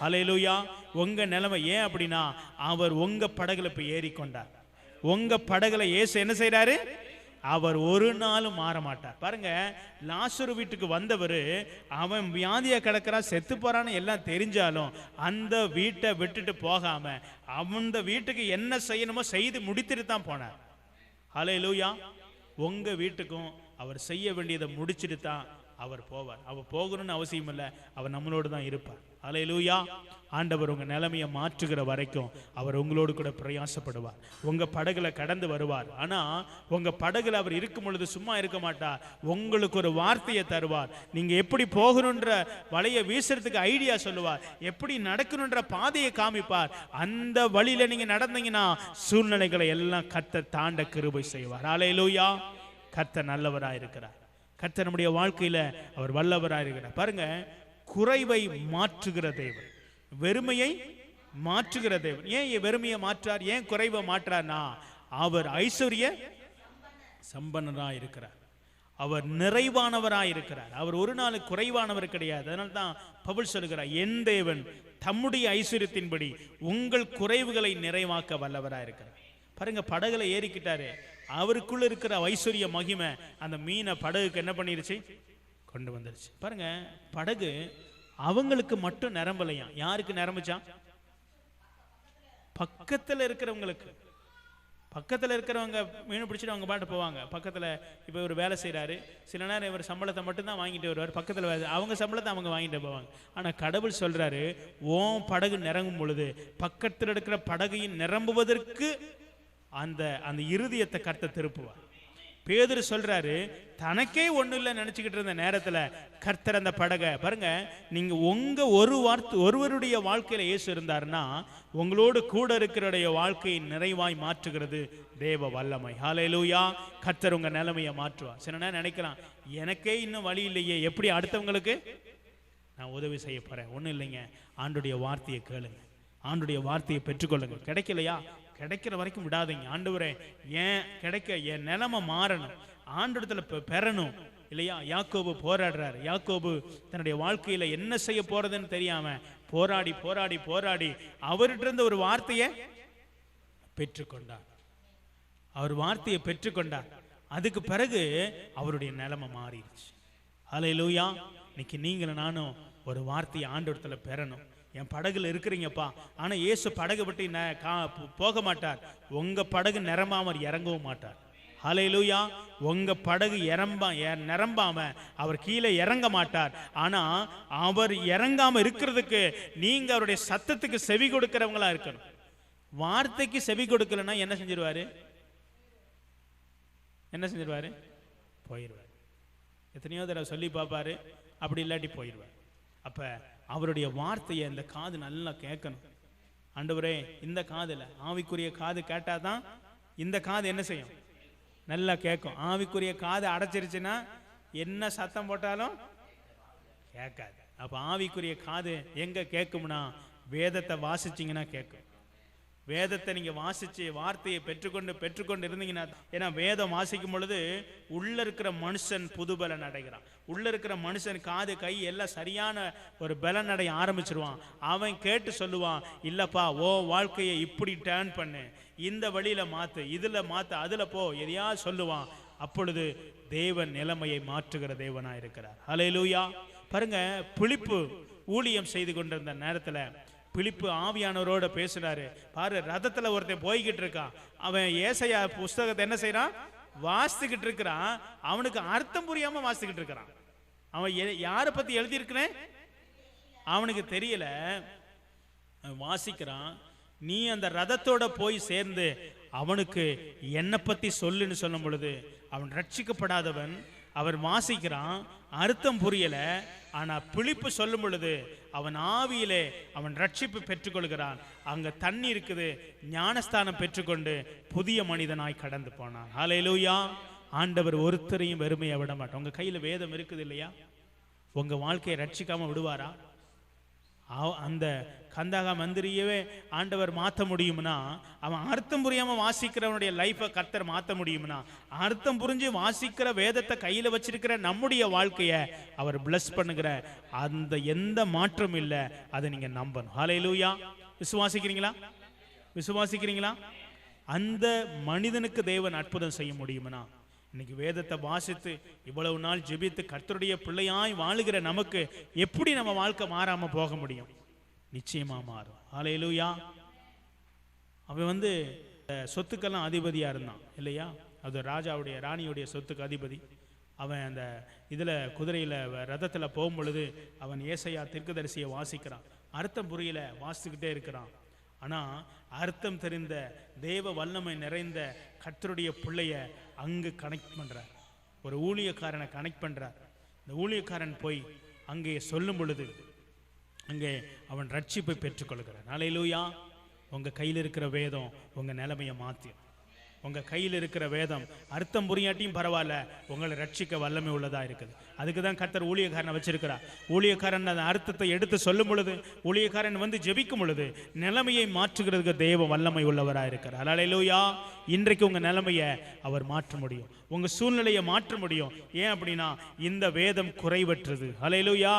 ஹல்லேலூயா. உங்க நிலைமை ஏன் அப்படின்னா, அவர் உங்க படகுல போய் ஏறிக்கொண்டார். உங்க படகுல இயேசு என்ன செய்யறாரு? அவர் ஒரு நாளும் மாற மாட்டார். பாருங்க, லாசரு வீட்டுக்கு வந்தவர், அவன் வியாதியா கிடக்கிறான், செத்து போறான்னு எல்லாம் தெரிஞ்சாலும் அந்த வீட்டை விட்டுட்டு போகாம அந்த வீட்டுக்கு என்ன செய்யணுமோ செய்து முடித்துட்டு தான் போனார். ஹல்லேலூயா. உங்க வீட்டுக்கும் அவர் செய்ய வேண்டியதை முடிச்சுட்டு தான் அவர் போவார். அவர் போகணும்னு அவசியம் இல்லை, அவர் நம்மளோடு தான் இருப்பார். அல்லேலூயா. ஆண்டவர் உங்க நிலைமையை மாற்றுகிற வரைக்கும் அவர் உங்களோடு கூட பிரயாசப்படுவார். உங்க படகுல கடந்து வருவார். ஆனா உங்க படகுல அவர் இருக்கும் பொழுது சும்மா இருக்க மாட்டார். உங்களுக்கு ஒரு வார்த்தையை தருவார். நீங்க எப்படி போகணுன்ற வலையை வீசுறதுக்கு ஐடியா சொல்லுவார். எப்படி நடக்கணுன்ற பாதையை காமிப்பார். அந்த வழியில நீங்க நடந்தீங்கன்னா சூழ்நிலைகளை எல்லாம் கர்த்தர் தாண்ட கிருபை செய்வார். அல்லேலூயா. கர்த்தர் நல்லவராக இருக்கிறார். கர்த்தர் நம்முடைய வாழ்க்கையில அவர் வல்லவராக இருக்கிறார். பாருங்க, குறைவை மாற்றுகிற தேவன், வெறுமையை மாற்றுகிற தேவன். ஏன் வெறுமையை மாற்றார், ஏன் குறைவை மாற்றார்னா அவர் ஐஸ்வர்ய சம்பன்னராய் இருக்கிறார், அவர் நிறைவானவராய் இருக்கிறார், அவர் ஒரு நாள் குறைவானவர் கிடையாது. அதனால தான் பவுல் சொல்கிறார், என் தேவன் தம்முடைய ஐஸ்வர்யத்தின்படி உங்கள் குறைவுகளை நிறைவாக்க வல்லவராய் இருக்கிறார். பாருங்க, படகுல ஏறிக்கிட்டாரு, அவருக்குள்ள இருக்கிற ஐஸ்வர்ய மகிமை அந்த மீனை படகுக்கு என்ன பண்ணிருச்சு, கொண்டு வந்துருச்சு. பாருங்க, படகு அவங்களுக்கு மட்டும் நிரம்பலையா, யாருக்கு நிரம்பிச்சான், பக்கத்தில் இருக்கிறவங்களுக்கு. பக்கத்தில் இருக்கிறவங்க மீன் பிடிச்சிட்டு அவங்க பாட்டு போவாங்க. பக்கத்தில் இப்போ இவர் வேலை செய்கிறாரு, சில நேரம் இவர் சம்பளத்தை மட்டும்தான் வாங்கிட்டு வருவார், பக்கத்தில் அவங்க சம்பளத்தை அவங்க வாங்கிட்டு போவாங்க. ஆனால் கடவுள் சொல்கிறாரு, ஓம் படகு நிரம்பும் பொழுது பக்கத்தில் இருக்கிற படகையும் நிரம்புவதற்கு அந்த அந்த இருதயத்தை கர்த்தர் திருப்புவார். பேதுரு சொல்றாரு, தனக்கே ஒன்றும் இல்லை நினச்சிக்கிட்டு இருந்த நேரத்தில் கர்த்தர் அந்த படகை பாருங்க, நீங்கள் உங்கள் ஒருவருடைய வாழ்க்கையில் இயேசு இருந்தாருன்னா உங்களோடு கூட இருக்கிறடைய வாழ்க்கையை நிறைவாய் மாற்றுகிறது தேவ வல்லமை. ஹல்லேலூயா. கர்த்தர் உங்கள் நிலைமையை மாற்றுவார். சில நேரம் நினைக்கலாம், எனக்கே இன்னும் வழி இல்லையே, எப்படி அடுத்தவங்களுக்கு நான் உதவி செய்ய போகிறேன். ஒன்றும் இல்லைங்க, ஆண்டுடைய வார்த்தையை கேளுங்க, ஆண்டுடைய வார்த்தையை பெற்றுக்கொள்ளுங்க. கிடைக்கலையா, கிடைக்கிற வரைக்கும் விடாதீங்க. ஆண்டவரே, ஏன் கிடைக்க, என் நிலைமை மாறணும், ஆண்டவரத்துல பெறணும் இல்லையா. யாக்கோபு போராடுறாரு. யாக்கோபு தன்னுடைய வாழ்க்கையில என்ன செய்ய போறதுன்னு தெரியாம போராடி போராடி போராடி அவர்கிட்ட இருந்த ஒரு வார்த்தையை பெற்றுக்கொண்டார். அவர் வார்த்தையை பெற்றுக்கொண்டார். அதுக்கு பிறகு அவருடைய நிலைமை மாறிடுச்சு. ஹல்லேலூயா. இன்னைக்கு நீங்களும் நானும் ஒரு வார்த்தையை ஆண்டவரத்துல பெறணும். என் படகுல இருக்கிறீங்கப்பா, ஆனா இயேசு படகு விட்டு போக மாட்டார், உங்க படகு நிரம்பாம இறங்கவும் மாட்டார். ஹல்லேலூயா. உங்க படகு நிரம்பாம அவர் கீழே இறங்க மாட்டார். ஆனா அவர் இறங்காம இருக்கிறதுக்கு நீங்க அவருடைய சத்தத்துக்கு செவி கொடுக்கிறவங்களா இருக்கணும். வார்த்தைக்கு செவி கொடுக்கலன்னா என்ன செஞ்சிருவாரு, என்ன செஞ்சிருவாரு, போயிடுவார். எத்தனையோ தடவை சொல்லி பார்ப்பாரு, அப்படி இல்லாட்டி போயிடுவார். அப்ப அவருடைய வார்த்தையை இந்த காது நல்லா கேட்கணும். ஆண்டவரே, இந்த காதுல ஆவிக்குரிய காது கேட்டாதான் இந்த காது என்ன செய்யும், நல்லா கேட்கும். ஆவிக்குரிய காது அடைச்சிருச்சுன்னா என்ன சத்தம் போட்டாலும் கேட்காது. அப்ப ஆவிக்குரிய காது எங்க கேட்கும்னா வேதத்தை வாசிச்சிங்கன்னா கேட்கும். வேதத்தை நீங்க வாசிச்சு வார்த்தையை பெற்றுக்கொண்டு இருந்தீங்கன்னா, ஏன்னா வேதம் வாசிக்கும் பொழுது உள்ள இருக்கிற மனுஷன் புது பலன் அடைகிறான். உள்ள இருக்கிற மனுஷன் காது கை எல்லாம் சரியான ஒரு பலன் அடைய ஆரம்பிச்சிருவான். அவன் கேட்டு சொல்லுவான், இல்லப்பா ஓ வாழ்க்கையை இப்படி டேர்ன் பண்ணு, இந்த வழியில மாத்து, இதுல மாத்து, அதுல போ, எதையா சொல்லுவான். அப்பொழுது தேவன் நிலைமையை மாற்றுகிற தேவனா இருக்கிறார். ஹல்லேலூயா. பாருங்க, பிலிப்பு ஊழியம் செய்து கொண்டிருந்த நேரத்துல பிலிப்பு ஆவியானவரோட பேசுறாரு. பாரு, ரதத்துல ஒருத்தன் போய்கிட்டு இருக்கான், அவன் ஏசாயா புஸ்தகத்தை என்ன செய்யறான், வாசித்துக்கிட்டு இருக்கிறான். அவனுக்கு அர்த்தம் புரியாம வாசித்துக்கிட்டு இருக்கிறான். அவன் யாரை பத்தி எழுதியிருக்கிறேன் அவனுக்கு தெரியல, வாசிக்கிறான். நீ அந்த ரதத்தோட போய் சேர்ந்து அவனுக்கு என்னை பத்தி சொல்லுன்னு சொல்லும் பொழுது அவன் ரட்சிக்கப்படாதவன். அவர் வாசிக்கிறான், அர்த்தம் புரியல. ஆனா பிலிப்பு சொல்லும் பொழுது அவன் ஆவியிலே அவன் ரட்சிப்பு பெற்றுக்கொள்கிறான். அங்க தண்ணி இருக்குது, ஞானஸ்தானம் பெற்றுக்கொண்டு புதிய மனிதனாய் கடந்து போனான். ஹல்லேலூயா. ஆண்டவர் ஒருத்தரையும் வெறுமையை விட மாட்டார். உங்க கையில வேதம் இருக்குது இல்லையா, உங்க வாழ்க்கையை ரட்சிக்காம விடுவாரா? அந்த கந்தகா மந்திரியவே ஆண்டவர் மாற்ற முடியும்னா, அவன் அர்த்தம் புரியாம வாசிக்கிறவனுடைய லைஃபை கர்த்தர் மாற்ற முடியும்னா, அர்த்தம் புரிஞ்சு வாசிக்கிற வேதத்தை கையில வச்சிருக்கிற நம்முடைய வாழ்க்கைய அவர் பிளஸ் பண்ணுகிற அந்த எந்த மாற்றம் இல்லை. அதை நீங்க நம்பணும். ஹல்லேலூயா. விசுவாசிக்கிறீங்களா? விசுவாசிக்கிறீங்களா? அந்த மனிதனுக்கு தேவன் அற்புதம் செய்ய முடியும்னா, இன்னைக்கு வேதத்தை வாசித்து இவ்வளவு நாள் ஜெபித்து கர்த்தருடைய பிள்ளையாய் வாழுகிற நமக்கு எப்படி நம்ம வாழ்க்கை மாறாம போக முடியும்? நிச்சயமா மாறும். ஹல்லேலூயா. அவன் சொத்துக்கெல்லாம் அதிபதியா இருந்தான் இல்லையா, அது ராஜாவுடைய ராணியுடைய சொத்துக்கு அதிபதி. அவன் அந்த இதுல குதிரையில ரதத்துல போகும் பொழுது அவன் ஏசாயா தீர்க்கதரிசியை வாசிக்கிறான். அர்த்தம் புரியல, வாசித்துக்கிட்டே இருக்கிறான். ஆனா அர்த்தம் தெரிந்த தேவ வல்லமை நிறைந்த கர்த்தருடைய பிள்ளைய அங்கு கனெக்ட் பண்றார். ஒரு ஊழியக்காரனை கனெக்ட் பண்றார். இந்த ஊழியக்காரன் போய் அங்கே சொல்லும் பொழுது அங்கே அவன் ரட்சிப்பை பெற்றுக்கொள்கிறான். ஹல்லேலூயா. உங்க கையில் இருக்கிற வேதம் உங்க நிலைமையை மாற்றும். உங்கள் கையில் இருக்கிற வேதம் அர்த்தம் புரியாட்டியும் பரவாயில்ல, உங்களை ரட்சிக்க வல்லமை உள்ளதாக இருக்குது. அதுக்கு தான் கர்த்தர் ஊழியக்காரனை வச்சிருக்கிறார். ஊழியக்காரன் அந்த அர்த்தத்தை எடுத்து சொல்லும் பொழுது, ஊழியக்காரன் வந்து ஜெபிக்கும் பொழுது நிலைமையை மாற்றுகிறதுக்கு தேவ வல்லமை உள்ளவராக இருக்கிறார். அல்லேலூயா. இன்றைக்கு உங்கள் நிலைமையை அவர் மாற்ற முடியும், உங்கள் சூழ்நிலையை மாற்ற முடியும். ஏன் அப்படின்னா இந்த வேதம் குறைவற்றது. அல்லேலூயா.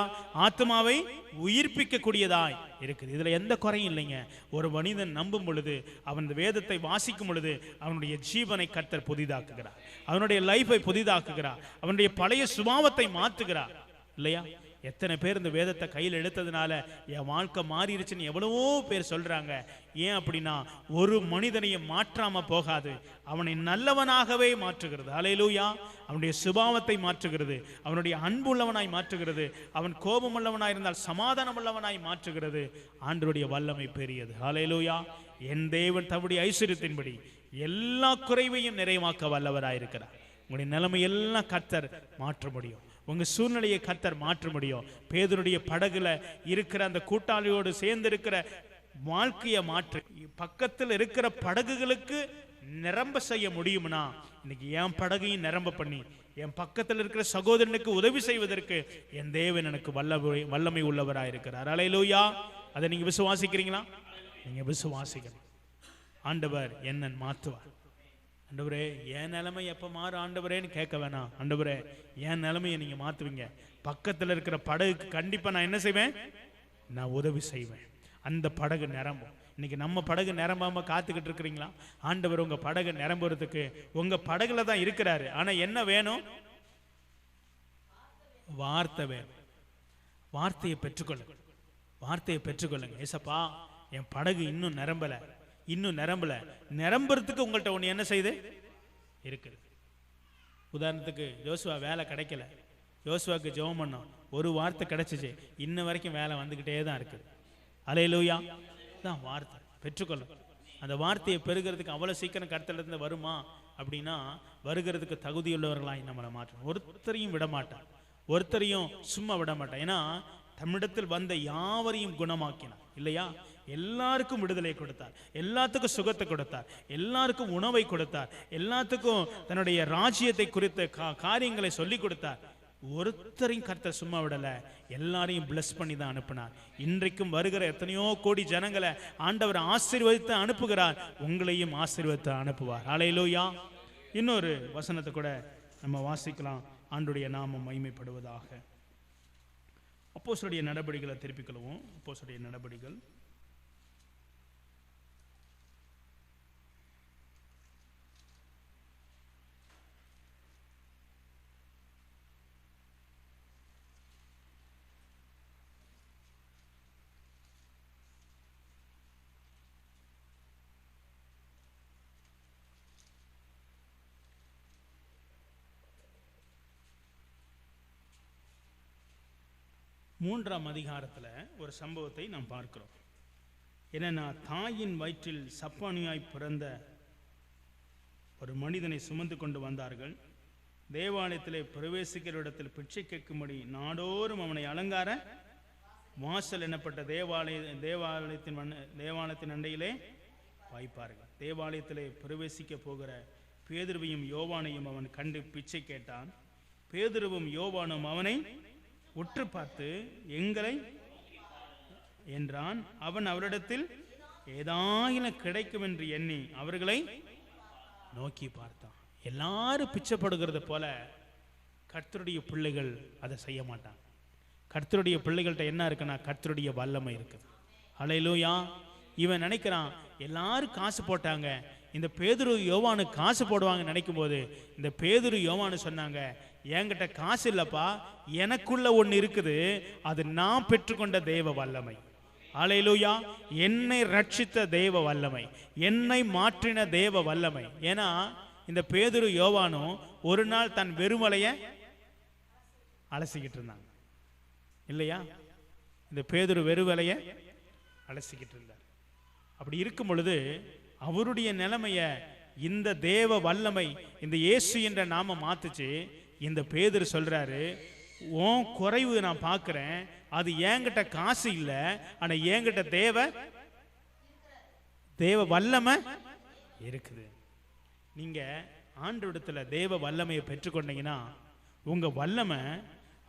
ஆத்மாவை உயிர்ப்பிக்கக்கூடியதாய் இருக்குது. இதில் எந்த குறையும் இல்லைங்க. ஒரு மனிதன் நம்பும் பொழுது, அவன் வேதத்தை வாசிக்கும் பொழுது அவனுடைய ஜீவனை கர்த்தர் புதிதாக்குகிறார், அவனுடைய லைஃபை புதிதாக்குகிறார், அவனுடைய பழைய சுபாவத்தை மாற்றுகிறார். இல்லையா? எத்தனை பேர் இந்த வேதத்தை கையில் எடுத்ததுனால என் வாழ்க்கை மாறிடுச்சுன்னு எவ்வளவோ பேர் சொல்றாங்க. ஏன் அப்படின்னா ஒரு மனிதனையும் மாற்றாம போகாது, அவனை நல்லவனாகவே மாற்றுகிறது. அல்லேலூயா. அவனுடைய சுபாவத்தை மாற்றுகிறது, அவனுடைய அன்புள்ளவனாய் மாற்றுகிறது, அவன் கோபமுள்ளவனாய் இருந்தால் சமாதானம் உள்ளவனாய் மாற்றுகிறது. ஆண்டவருடைய வல்லமை பெரியது. அல்லேலூயா. என் தேவன் தம்முடைய ஐஸ்வரியத்தின்படி எல்லா குறைவையும் நிறைவாக்க வல்லவராயிருக்கிறார். உங்களுடைய நிலைமை எல்லாம் கர்த்தர் மாற்ற முடியும், உங்க சூழ்நிலையை கர்த்தர் மாற்ற முடியும். பேதுருடைய படகுல இருக்கிற அந்த கூட்டாளியோடு சேர்ந்து இருக்கிற வாழ்க்கையை மாற்று பக்கத்தில் இருக்கிற படகுகளுக்கு நிரம்ப செய்ய முடியும்னா, இன்னைக்கு என் படகையும் நிரம்ப பண்ணி என் பக்கத்தில் இருக்கிற சகோதரனுக்கு உதவி செய்வதற்கு என் தேவன் எனக்கு வல்லமை உள்ளவராக இருக்கிறார். அல்லேலூயா. அதை நீங்க விசுவாசிக்கிறீங்களா? நீங்க விசுவாசிக்கணும். ஆண்டவர் என்ன மாற்றுவார். ஆண்டவரே என் நிலைமை எப்போ மாறும் ஆண்டவரேன்னு கேட்க வேணாம். ஆண்டவரே என் நிலைமையை நீங்கள் மாற்றுவீங்க. பக்கத்தில் இருக்கிற படகுக்கு கண்டிப்பாக நான் என்ன செய்வேன்? நான் உதவி செய்வேன். அந்த படகு நிரம்பும். இன்னைக்கு நம்ம படகு நிரம்பாமல் காத்துக்கிட்டு இருக்கிறீங்களா? ஆண்டவர் உங்கள் படகு நிரம்புறதுக்கு உங்கள் படகுல தான் இருக்கிறாரு. ஆனால் என்ன வேணும்? வார்த்தை வேணும். வார்த்தையை பெற்றுக்கொள்ளுங்க, வார்த்தையை பெற்றுக்கொள்ளுங்க. ஏசப்பா என் படகு இன்னும் நிரம்பலை, இன்னும் நிரம்பல. நிரம்புறதுக்கு உங்கள்கிட்ட ஒன்று என்ன செய்து இருக்குது. உதாரணத்துக்கு யோசுவா வேலை கிடைக்கல, யோசுவாவுக்கு ஜெபம் பண்ணோம், ஒரு வார்த்தை கிடைச்சிச்சு, இன்ன வரைக்கும் வேலை வந்துக்கிட்டே தான் இருக்குது. அல்லேலூயா. தான் வார்த்தை பெற்றுக்கொள்ளும். அந்த வார்த்தையை பெறுகிறதுக்கு அவ்வளோ சீக்கிரம் கர்த்தரிடத்துல வருமா அப்படின்னா, வருகிறதுக்கு தகுதியுள்ளவர்களாய் நம்மளை மாற்றணும். ஒருத்தரையும் விட மாட்டான், ஒருத்தரையும் சும்மா விட மாட்டான். ஏன்னா தம்மிடத்தில் வந்த யாவரையும் குணமாக்கினார். இல்லையா? எல்லாருக்கும் விடுதலை கொடுத்தார், எல்லாத்துக்கும் சுகத்தை கொடுத்தார், எல்லாருக்கும் உணவை கொடுத்தார், எல்லாத்துக்கும் தன்னுடைய ராஜ்யத்தை குறித்த காரியங்களை சொல்லி கொடுத்தார். ஒருத்தரையும் கர்த்தர் சும்மா விடல, எல்லாரையும் பிளஸ் பண்ணி தான் அனுப்பினார். இன்றைக்கும் வருகிற எத்தனையோ கோடி ஜனங்களை ஆண்டவர் ஆசீர்வதித்து அனுப்புகிறார், உங்களையும் ஆசீர்வதித்து அனுப்புவார். அல்லேலூயா. இன்னொரு வசனத்தை கூட நம்ம வாசிக்கலாம். ஆண்டுடைய நாமம் மகிமைப்படுவதாக. அப்போஸ்தலருடைய நடபடிகளை திருப்பிக் கொள்வோம். அப்போஸ்தலருடைய நடபடிகள் 3ஆம் அதிகாரத்தில் ஒரு சம்பவத்தை நாம் பார்க்கிறோம். என்னன்னா, தாயின் வயிற்றில் சப்பானியாய் பிறந்த ஒரு மனிதனை சுமந்து கொண்டு வந்தார்கள். தேவாலயத்திலே பிரவேசிக்கிற இடத்தில் பிச்சை கேட்கும்படி நாடோறும் அவனை அலங்கார வாசல் எனப்பட்ட தேவாலயத்தின் அண்டையிலே வைப்பார்கள். தேவாலயத்திலே பிரவேசிக்க போகிற பேதுருவையும் யோவானையும் அவன் கண்டு பிச்சை கேட்டான். பேதுருவும் யோவானும் அவனை உற்று பார்த்து எங்களை என்றான். அவன் அவரிடத்தில் ஏதாயிலும் கிடைக்கும் என்று எண்ணி அவர்களை நோக்கி பார்த்தான். எல்லாரும் பிச்சைப்படுகிறது போல கர்த்தருடைய பிள்ளைகள் அதை செய்ய மாட்டாங்க. கர்த்தருடைய பிள்ளைகள்கிட்ட என்ன இருக்குன்னா, கர்த்தருடைய வல்லமை இருக்குது. அல்லேலூயா. இவன் நினைக்கிறான் எல்லாரும் காசு போட்டாங்க, இந்த பேதுரு யோவானு காசு போடுவாங்க நினைக்கும் போது, இந்த பேதுரு யோவானு சொன்னாங்க, என்கிட்ட காசு இல்லப்பா, எனக்குள்ள ஒன்று இருக்குது, அது நான் பெற்றுக்கொண்ட தேவ வல்லமை. அல்லேலூயா. என்னை ரட்சித்த தேவ வல்லமை, என்னை மாற்றின தேவ வல்லமை. ஏன்னா இந்த பேதுரு யோவானும் ஒரு நாள் தன் வெறுமலைய அலசிக்கிட்டு இருந்தாங்க இல்லையா? இந்த பேதுரு வெறுவலைய அலசிக்கிட்டு இருந்தார். அப்படி இருக்கும் பொழுது அவருடைய நிலைமைய இந்த தேவ வல்லமை, இந்த இயேசு என்ற நாம மாத்துச்சு. இந்த பேதுரு சொல்றாரு, உன் குறைவு நான் பார்க்கிறேன், அது என்கிட்ட காசு இல்லை, ஆனா என்கிட்ட தேவ வல்லமை இருக்குது. நீங்க ஆண்டவரிடத்துல தேவ வல்லமையை பெற்றுக்கொண்டீங்கன்னா உங்க வல்லமை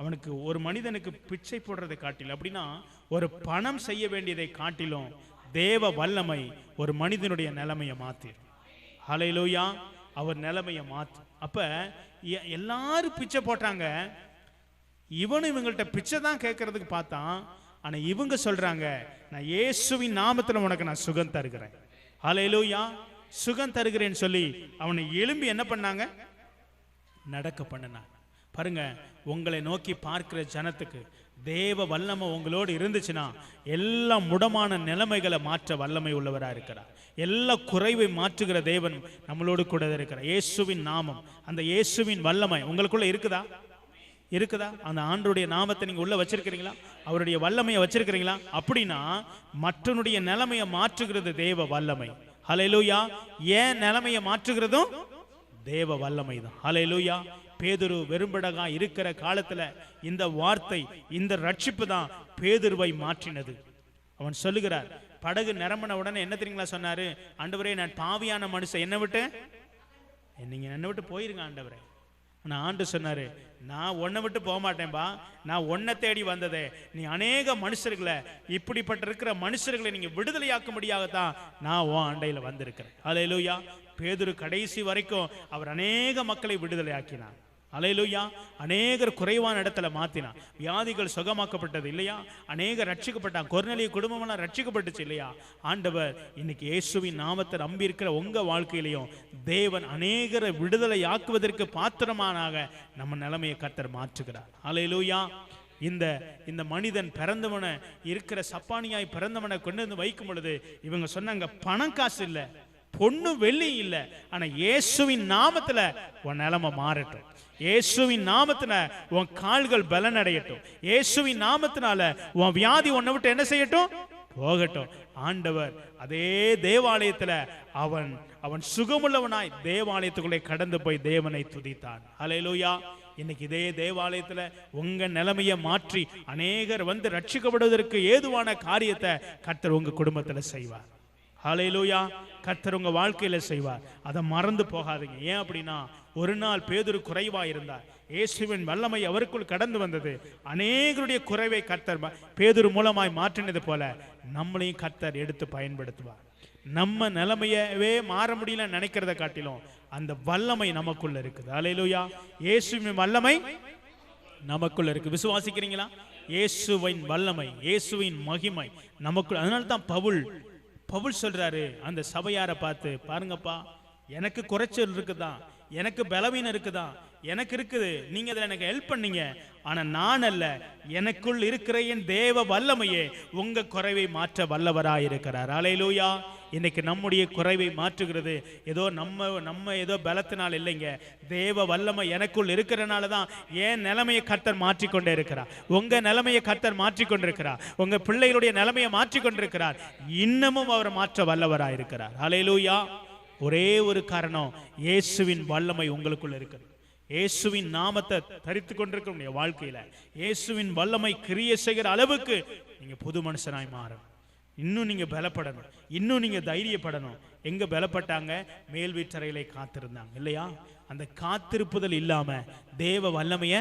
அவனுக்கு ஒரு மனிதனுக்கு பிச்சை போடுறதை காட்டிலும், அப்படின்னா ஒரு பணம் செய்ய வேண்டியதை காட்டிலும் தேவ வல்லமை ஒரு மனிதனுடைய நிலைமையை மாத்திரும். ஹல்லேலூயா. அவர் நிலைமையை மாற்றும். அப்ப எல்லாரும் பிச்சை போட்டாங்க, இவனும் இவங்கள்ட்ட பிச்சை தான் கேட்கறதுக்கு பார்த்தான். ஆனா இவங்க சொல்றாங்க, நான் இயேசுவின் நாமத்துல உனக்கு நான் சுகம் தருகிறேன். ஹல்லேலூயா. சுகம் தருகிறேன்னு சொல்லி அவனை எழும்பி என்ன பண்ணாங்க? நடக்க பண்ணினாங்க. பாருங்க, உங்களை நோக்கி பார்க்கிற ஜனத்துக்கு தேவ வல்லமை உங்களோடு இருந்துச்சுன்னா எல்லா முடமான நிலைமைகளை மாற்ற வல்லமை உள்ளவரா இருக்கிறார். எல்லா குறைவை மாற்றுகிற தேவன் நம்மளோடு கூட இருக்கிறார். இயேசுவின் நாமம், அந்த இயேசுவின் வல்லமை உங்களுக்குள்ள இருக்குதா? இருக்குதா? அந்த ஆண்டவருடைய நாமத்தை நீங்க உள்ள வச்சிருக்கிறீங்களா? அவருடைய வல்லமையை வச்சிருக்கிறீங்களா? அப்படின்னா மற்றவனுடைய நிலைமையை மாற்றுகிறது தேவ வல்லமை. ஹல்லேலூயா. ஏன் நிலைமையை மாற்றுகிறதும் தேவ வல்லமை தான். ஹல்லேலூயா. பேதுரு வெறும்படகா இருக்கிற காலத்துல இந்த வார்த்தை, இந்த ரட்சிப்பு தான் பேதுருவை மாற்றினது. அவன் சொல்லுகிறார், படகு நிரம்பின உடனே என்ன தெரியுங்களா சொன்னாரு? ஆண்டவரே, நான் பாவியான மனுஷன், என்னை விட்டு நீங்க என்னை விட்டு போயிருங்க ஆண்டவரே. ஆனா ஆண்டு சொன்னாரு, நான் உன்னை விட்டு போக மாட்டேன்பா, நான் உன்னை தேடி வந்ததே. நீ அநேக மனுஷர்களை, இப்படிப்பட்ட இருக்கிற மனுஷர்களை நீங்க விடுதலையாக்கும்படியாகத்தான் நான் உன் ஆண்டையில வந்திருக்கிறேன். ஹல்லேலூயா. பேதுரு கடைசி வரைக்கும் அவர் அநேக மக்களை விடுதலையாக்கினார். ஹல்லேலூயா. அநேகர் குறைவான இடத்துல மாத்தினான். வியாதிகள் சுகமாக்கப்பட்டது இல்லையா? அநேகர் ரட்சிக்கப்பட்டான். கொர்நேலிய குடும்பமெல்லாம் ரட்சிக்கப்பட்டுச்சு இல்லையா? ஆண்டவர் இன்னைக்கு இயேசுவின் நாமத்தை நம்பி இருக்கிற உங்க வாழ்க்கையிலையும் தேவன் அநேகரை விடுதலை ஆக்குவதற்கு பாத்திரமானாக நம்ம நிலைமையை கர்த்தர் மாற்றுகிறார். ஹல்லேலூயா. இந்த மனிதன் பிறந்தவனை இருக்கிற சப்பானியாய் பிறந்தவனை கொண்டு வந்து வைக்கும் பொழுது இவங்க சொன்னாங்க, பணம் காசு இல்ல, பொண்ணு வெள்ளி இல்ல, ஆனா இயேசுவின் நாமத்துல உன் நிலைமை மாறட்டும். இயேசுவின் நாமத்துல உன் கால்கள் பலன் அடையட்டும். இயேசுவின் நாமத்தினால உன் வியாதி உன்னை விட்டு என்ன செய்யட்டும்? போகட்டும். ஆண்டவர் அதே தேவாலயத்துல அவன் சுகமுள்ளவனாய் தேவாலயத்துக்குள்ளே கடந்து போய் தேவனை துதித்தான். ஹல்லேலூயா. இன்னைக்கு இதே தேவாலயத்துல உங்க நிலைமையை மாற்றி அநேகர் வந்து ரட்சிக்கப்படுவதற்கு ஏதுவான காரியத்தை கர்த்தர் உங்க குடும்பத்துல செய்வார். ஹல்லேலூயா. கர்த்தர் உங்க வாழ்க்கையில செய்வார். அதை மறந்து போகாதீங்க. ஏன் அப்படின்னா, ஒரு நாள் பேதுரு குறைவா இருந்தார். இயேசுவின் வல்லமை அவருக்குள் கடந்து வந்தது. அநேகருடைய குறைவை கர்த்தர் பேதுரு மூலமாய் மாற்றினது போல நம்மளையும் கர்த்தர் எடுத்து பயன்படுத்துவார். நம்ம நிலைமையவே மாற முடியல நினைக்கிறத காட்டிலும் அந்த வல்லமை நமக்குள்ள இருக்குது. ஹல்லேலூயா. இயேசுவின் வல்லமை நமக்குள்ள இருக்கு. விசுவாசிக்கிறீங்களா? இயேசுவின் வல்லமை, இயேசுவின் மகிமை நமக்குள்ள. அதனால தான் பவுல் சொல்றாரு அந்த சபையாரை பார்த்து, பாருங்கப்பா, எனக்கு குறைச்சல் இருக்குதான், எனக்கு பலவீனம் இருக்குதான், எனக்கு இருக்குது, நீங்க அதில் எனக்கு ஹெல்ப் பண்ணீங்க. ஆனா நான் அல்ல, எனக்குள் இருக்கிற என் தேவ வல்லமையே உங்க குறைவை மாற்ற வல்லவராய் இருக்கிறார். ஹல்லேலூயா. இன்னைக்கு நம்முடைய குறைவை மாற்றுகிறது ஏதோ நம்ம ஏதோ பலத்தினால் இல்லைங்க. தேவ வல்லமை எனக்குள் இருக்கிறனால தான் என் நிலைமையை கர்த்தர் மாற்றிக்கொண்டே இருக்கிறார். உங்க நிலைமையை கர்த்தர் மாற்றிக்கொண்டிருக்கிறார். உங்க பிள்ளைகளுடைய நிலைமையை மாற்றிக்கொண்டிருக்கிறார். இன்னமும் அவர் மாற்ற வல்லவராய் இருக்கிறார். ஹல்லேலூயா. ஒரே ஒரு காரணம், இயேசுவின் வல்லமை உங்களுக்குள்ள இருக்கிறது. இயேசுவின் நாமத்தை தரித்து கொண்டிருக்கிற வாழ்க்கையில இயேசுவின் வல்லமை கிரியை செய்கிற அளவுக்கு நீங்க புது மனுஷனாய் மாறணும். இன்னும் நீங்க பலப்படணும், இன்னும் நீங்க தைரியப்படணும். எங்க பலப்பட்டாங்க? மேல் வீட்டறையிலே காத்திருந்தாங்க இல்லையா? அந்த காத்திருப்புதல் இல்லாம தேவ வல்லமைய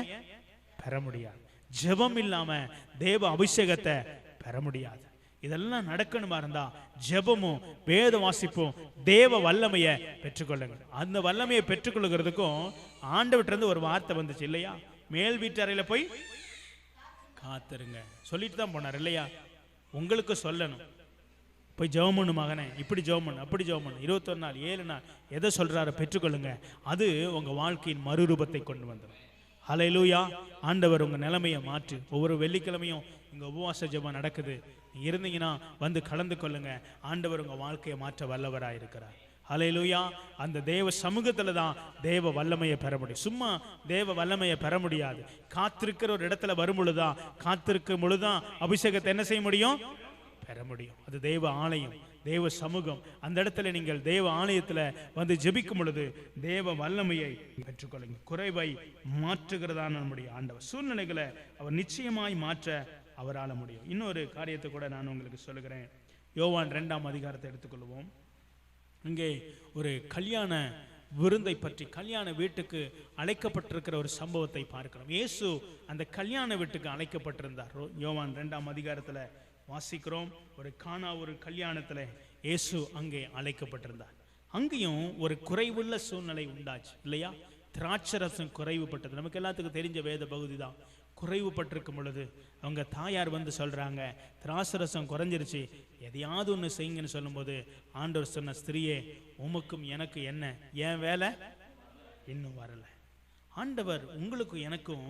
பெற முடியாது. ஜெபம் இல்லாம தேவ அபிஷேகத்தை பெற முடியாது. இதெல்லாம் நடக்கணுமா இருந்தா ஜெபமும் வேத வாசிப்பும் தேவ வல்லமையை பெற்றுக்கொள்ளுங்க. அந்த வல்லமையை பெற்றுக்கொள்ளுகிறதுக்கும் ஆண்டவர்ட்ட இருந்து ஒரு வார்த்தை வந்துச்சு இல்லையா? மேல் வீட்டறையில போய் காத்திருங்க சொல்லிட்டு தான் போனார் இல்லையா? உங்களுக்கு சொல்லணும், போய் ஜெபம் பண்ணு மகனே, இப்படி ஜெபம் பண்ணு, அப்படி ஜெபம் பண்ணு. 21 நாள் 7 நாள் எதை சொல்றாரு பெற்றுக்கொள்ளுங்க. அது உங்க வாழ்க்கையின் மறுரூபத்தை கொண்டு வந்துடும். ஹல்லேலூயா. ஆண்டவர் உங்க நிலைமையை மாற்றி. ஒவ்வொரு வெள்ளிக்கிழமையும் இங்க உபவாச ஜெபம் நடக்குது. இருந்தீங்கன்னா வந்து கலந்து கொள்ளுங்க. ஆண்டவர் உங்க வாழ்க்கையை மாற்ற வல்லவராய் இருக்கிறார். ஹல்லேலூயா. அந்த தேவ சமூகத்துல தான் தேவ வல்லமையை பெற முடியும். சும்மா தேவ வல்லமையை பெற முடியாது. காத்திருக்கிற ஒரு இடத்துல வரும் பொழுதுதான், காத்திருக்கும் பொழுதுதான் அபிஷேகத்தை என்ன செய்ய முடியும்? பெற முடியும். அது தேவ ஆலயம், தேவ சமூகம். அந்த இடத்துல நீங்கள் தேவ ஆலயத்துல வந்து ஜெபிக்கும் பொழுது தேவ வல்லமையை பெற்றுக்கொள்ளுங்க. குறைவை மாற்றுகிறதான நம்முடைய ஆண்டவர். சூழ்நிலைகளை அவர் நிச்சயமாய் மாற்ற அவரால் முடியும். இன்னொரு காரியத்தை கூட நான் உங்களுக்கு சொல்லுகிறேன். யோவான் 2ஆம் அதிகாரத்தை எடுத்துக்கொள்வோம். இங்கே ஒரு கல்யாண விருந்தை பற்றி கல்யாண வீட்டுக்கு அழைக்கப்பட்டிருக்கிற ஒரு சம்பவத்தை பார்க்கிறோம். இயேசு அந்த கல்யாண வீட்டுக்கு அழைக்கப்பட்டிருந்தார். யோவான் 2ஆம் அதிகாரத்தில் வாசிக்கிறோம். ஒரு கானா ஒரு கல்யாணத்தில் இயேசு அங்கே அழைக்கப்பட்டிருந்தார். அங்கேயும் ஒரு குறைவுள்ள சூழ்நிலை உண்டாச்சு இல்லையா? திராட்சரசம் குறைவுபட்டது. நமக்கு எல்லாத்துக்கும் தெரிஞ்ச வேத பகுதி தான். குறைவுபட்டிருக்கும் பொழுது அவங்க தாயார் வந்து சொல்கிறாங்க, திராட்சரசம் குறைஞ்சிருச்சு, எதையாவது ஒன்று செய்யுங்கன்னு சொல்லும்போது ஆண்டவர் சொன்ன, ஸ்திரியே உமக்கும் எனக்கு என்ன, என் வேலை இன்னும் வரலை. ஆண்டவர் உங்களுக்கும் எனக்கும்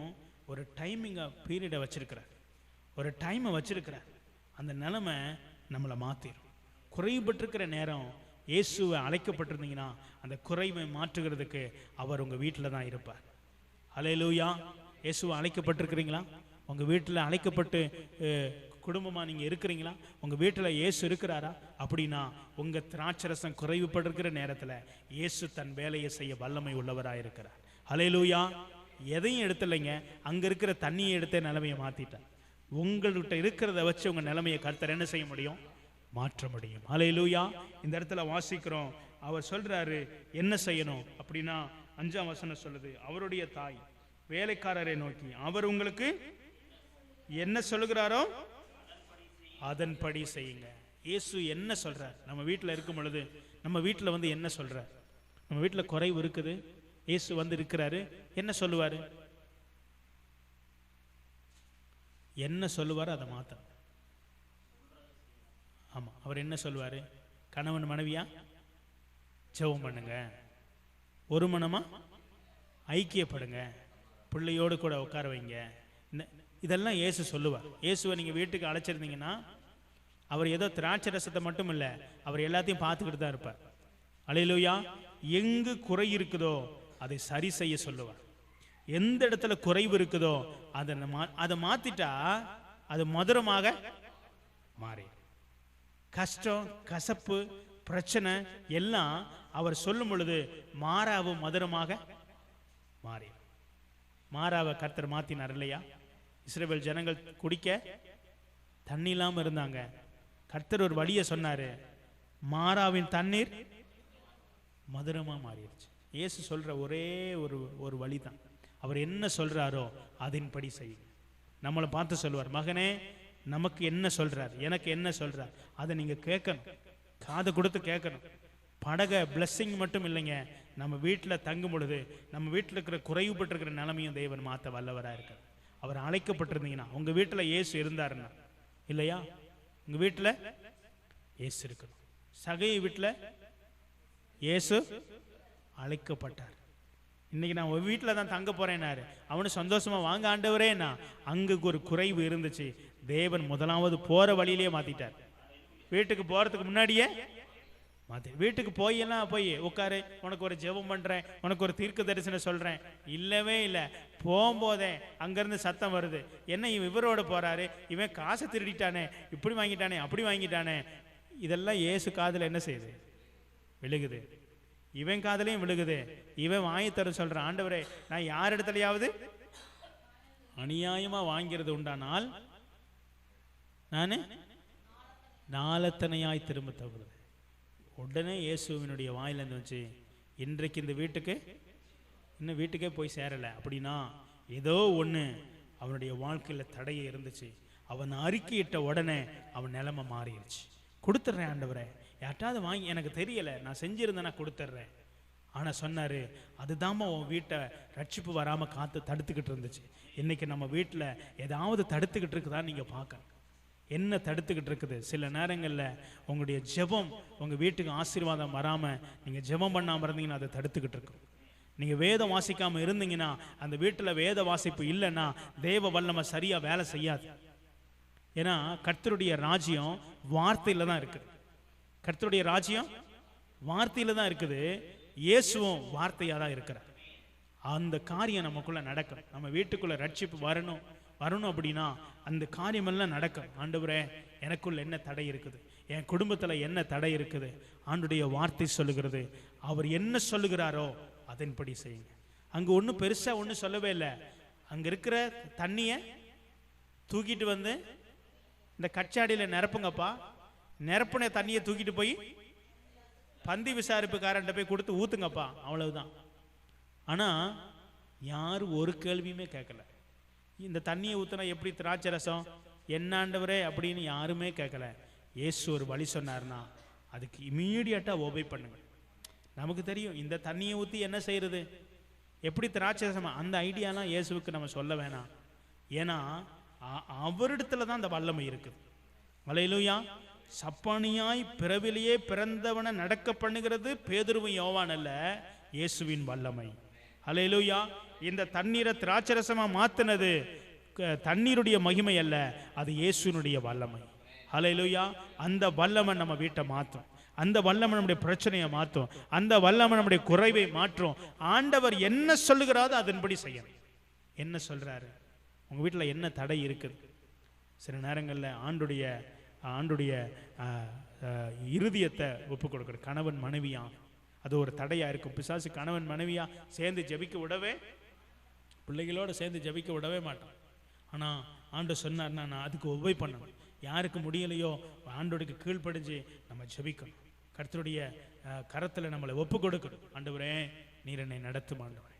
ஒரு டைமிங்காக பீரியடை வச்சிருக்கிறார், ஒரு டைமை வச்சிருக்கிறார். அந்த நிலைமை நம்மளை மாற்றிடும். குறைவுபட்டிருக்கிற நேரம் இயேசுவை அழைக்கப்பட்டிருந்தீங்கன்னா அந்த குறைவை மாற்றுகிறதுக்கு அவர் உங்கள் வீட்டில் தான் இருப்பார். அல்லேலூயா. இயேசுவை அழைக்கப்பட்டிருக்கிறீங்களா? உங்கள் வீட்டில் அழைக்கப்பட்டு குடும்பமாக நீங்கள் இருக்கிறீங்களா? உங்கள் வீட்டில் இயேசு இருக்கிறாரா? அப்படின்னா உங்கள் திராட்சரசம் குறைவுபட்டிருக்கிற நேரத்தில் இயேசு தன் வேலையை செய்ய வல்லமை உள்ளவராக இருக்கிறார். அல்லேலூயா. எதையும் எடுத்துலைங்க, அங்கே இருக்கிற தண்ணியை எடுத்தே நிலைமையை மாற்றிட்டார். உங்கள்கிட்ட இருக்கிறத வச்சு உங்கள் நிலைமையை கர்த்தர் என்ன செய்ய முடியும்? மாற்ற முடியும். அல்லேலூயா. இந்த இடத்துல வாசிக்கிறோம், அவர் சொல்றாரு என்ன செய்யணும் அப்படின்னா 5ஆம் வசனம் சொல்லுது, அவருடைய தாய் வேலைக்காரரை நோக்கி அவர் உங்களுக்கு என்ன சொல்லுகிறாரோ அதன்படி செய்யுங்க. இயேசு என்ன சொல்றார்? நம்ம வீட்டில் இருக்கும் பொழுது நம்ம வீட்டில் வந்து என்ன சொல்றார்? நம்ம வீட்டில் குறைவு இருக்குது, இயேசு வந்து இருக்கிறாரு, என்ன சொல்லுவாரு? என்ன சொல்லுவார்? அதை மாற்றணும். ஆமாம், அவர் என்ன சொல்வார்? கணவன் மனைவியா ஜெபம் பண்ணுங்க, ஒரு மனமா ஐக்கியப்படுங்க, பிள்ளையோடு கூட உட்கார வைங்க. இதெல்லாம் இயேசு சொல்லுவார். இயேசுவை நீங்கள் வீட்டுக்கு அழைச்சிருந்தீங்கன்னா அவர் ஏதோ திராட்சை ரசத்தை மட்டும் இல்லை, அவர் எல்லாத்தையும் பார்த்துக்கிட்டு தான் இருப்பார். அல்லேலூயா. எங்கு குறை இருக்குதோ அதை சரி செய்ய சொல்லுவார். எந்த இடத்துல குறைவு இருக்குதோ அதை மாற்றிட்டா அது மதுரமாக மாறி, கஷ்டம் கசப்பு பிரச்சனை எல்லாம் அவர் சொல்லும் பொழுது மாறாவும் மதுரமாக மாறி. மாறாவை கர்த்தர் மாத்தினார் இல்லையா? இஸ்ரவேல் ஜனங்கள் குடிக்க தண்ணி இல்லாமல் இருந்தாங்க. கர்த்தர் ஒரு வழியை சொன்னாரு, மாறாவின் தண்ணீர் மதுரமா மாறிடுச்சு. இயேசு சொல்ற ஒரே ஒரு வழி தான். அவர் என்ன சொல்றாரோ அதன்படி செய்யுங்க. நம்மளை பார்த்து சொல்லுவார், மகனே நமக்கு என்ன சொல்றார், எனக்கு என்ன சொல்றார், அதை நீங்க கேட்கணும், காது கொடுத்து கேட்கணும். படக பிளஸ்ஸிங் மட்டும் இல்லைங்க, நம்ம வீட்டில் தங்கும் பொழுது நம்ம வீட்டில் இருக்கிற குறைவுபட்டிருக்கிற நிலைமையும் தேவன் மாற்ற வல்லவராக இருக்கார். அவர் அழைக்கப்பட்டிருந்தீங்கன்னா, உங்க வீட்டில் இயேசு இருந்தாருன்னா இல்லையா, உங்க வீட்டில் இயேசு இருக்கணும். சகையை வீட்டில் இயேசு அழைக்கப்பட்டார். இன்னைக்கு நான் ஒரு வீட்டில் தான் தங்க போறேன்னாரு. அவனு சந்தோஷமா வாங்க ஆண்டவரேன்னா, அங்கு ஒரு குறைவு இருந்துச்சு. தேவன் முதலாவது போற வழியிலேயே மாத்திட்டார். வீட்டுக்கு போறதுக்கு முன்னாடியே மாத்தி, வீட்டுக்கு போய் உட்காரு, உனக்கு ஒரு ஜெபம் பண்றேன், உனக்கு ஒரு தீர்க்க தரிசனம் சொல்றேன், இல்லவே இல்லை. போகும்போதே அங்கிருந்து சத்தம் வருது, என்ன இவரோட போறாரு, இவன் காசை திருடிட்டானே, இப்படி வாங்கிட்டானே அப்படி வாங்கிட்டானே. இதெல்லாம் இயேசு காதுல என்ன செய்யுது? விழுகுது. இவன் காதலையும் விழுகுது. இவன் வாங்கி தர சொல்ற, ஆண்டவரே நான் யார் இடத்துலயாவது அநியாயமா வாங்கிறது உண்டானால் நானு நாளத்தனையாய் திரும்ப தகுது. உடனே இயேசுவினுடைய வாயிலிருந்து வச்சு, இன்றைக்கு இந்த வீட்டுக்கு இன்னும் வீட்டுக்கே போய் சேரலை அப்படின்னா ஏதோ ஒன்று அவனுடைய வாழ்க்கையில் தடையே இருந்துச்சு. அவன் அறிக்கையிட்ட உடனே அவன் நிலைமை மாறிடுச்சு. கொடுத்துட்றேன் ஆண்டவரே, யார்ட்டாவது வாங்கி, எனக்கு தெரியலை, நான் செஞ்சிருந்தேன்னா கொடுத்துட்றேன். ஆனால் சொன்னார், அதுதாம்மா உன் வீட்டை ரட்சிப்பு வராமல் காத்து தடுத்துக்கிட்டு இருந்துச்சு. இன்றைக்கி நம்ம வீட்டில் ஏதாவது தடுத்துக்கிட்டு இருக்குதான்னு நீங்கள் பார்க்க. என்ன தடுத்துக்கிட்டு இருக்குது? சில நேரங்களில் உங்களுடைய ஜெபம் உங்கள் வீட்டுக்கு ஆசீர்வாதம் வராமல் நீங்கள் ஜெபம் பண்ணாமல் இருந்தீங்கன்னா அதை தடுத்துக்கிட்டு இருக்கும். நீங்கள் வேதம் வாசிக்காமல் இருந்தீங்கன்னா, அந்த வீட்டில் வேத வாசிப்பு இல்லைன்னா தேவ வல்லமை சரியாக வேலை செய்யாது. ஏன்னா கர்த்தருடைய ராஜ்யம் வார்த்தையில் தான் இருக்குது. கர்த்தருடைய ராஜ்யம் வார்த்தையில் தான் இருக்குது. இயேசுவும் வார்த்தையாக தான் இருக்கிறார். அந்த காரியம் நமக்குள்ளே நடக்கும். நம்ம வீட்டுக்குள்ளே ரட்சிப்பு வரணும் அப்படின்னா அந்த காரியமெல்லாம் நடக்கும். ஆண்டவரே எனக்குள்ள என்ன தடை இருக்குது, என் குடும்பத்தில் என்ன தடை இருக்குது, ஆண்டுடைய வார்த்தை சொல்லுகிறது. அவர் என்ன சொல்லுகிறாரோ அதன்படி செய்யுங்க. அங்கே ஒன்றும் பெருசாக ஒன்றும் சொல்லவே இல்லை. அங்கே இருக்கிற தண்ணியை தூக்கிட்டு வந்து இந்த கச்சாடியில் நிரப்புங்கப்பா. நிரப்புன தண்ணியை தூக்கிட்டு போய் பந்தி விசாரிப்புக்காரன்ட்ட போய் கொடுத்து ஊத்துங்கப்பா, அவ்வளவுதான். ஆனா யாரும் ஒரு கேள்வியுமே கேட்கல. இந்த தண்ணியை ஊத்துனா எப்படி திராட்சை ரசம் என்னாண்டவரே அப்படின்னு யாருமே கேட்கல. இயேசு ஒரு வழி சொன்னார்னா அதுக்கு இமீடியட்டா ஒபே பண்ணுங்க. நமக்கு தெரியும் இந்த தண்ணியை ஊற்றி என்ன செய்யறது, எப்படி திராட்சை ரசம், அந்த ஐடியாலாம் இயேசுவுக்கு நம்ம சொல்ல வேணாம். ஏன்னா அவரிடத்துல தான் அந்த வல்லமை இருக்குது. அல்லேலூயா. சப்பானியாய் பிறவிலேயே பிறந்தவனை நடக்க பண்ணுகிறது பேதுருவும் யோவான் அல்ல, இயேசுவின் வல்லமை. அல்லேலூயா. இந்த தண்ணீரை திராட்சரசமா மாத்தினது தண்ணீருடைய மகிமை அல்ல, அது இயேசுனுடைய வல்லமை. அல்லேலூயா. அந்த வல்லமை நம்ம வீட்டை மாற்றும், அந்த வல்லமை நம்முடைய பிரச்சனையை மாற்றும், அந்த வல்லமை நம்முடைய குறைவை மாற்றும். ஆண்டவர் என்ன சொல்லுகிறாரோ அதன்படி செய்யணும். என்ன சொல்றாரு, உங்க வீட்டில் என்ன தடை இருக்குது? சில நேரங்களில் ஆண்டுடைய இருதயத்தை ஒப்பு கொடுக்குற கணவன் மனைவியா, அது ஒரு தடையா இருக்கும். பிசாசு கணவன் மனைவியா சேர்ந்து ஜெபிக்க விடவே, பிள்ளைகளோடு சேர்ந்து ஜெபிக்க விடவே மாட்டான். ஆனால் ஆண்டு சொன்னார்னா நான் அதுக்கு ஒபே பண்ணணும். யாருக்கு முடியலையோ ஆண்டோடுக்கு கீழ்ப்படிஞ்சு நம்ம ஜெபிக்கணும். கர்த்தருடைய கரத்தில் நம்மளை ஒப்பு கொடுக்கணும். ஆண்டவரே நீர் என்னை நடத்தும் ஆண்டவரே.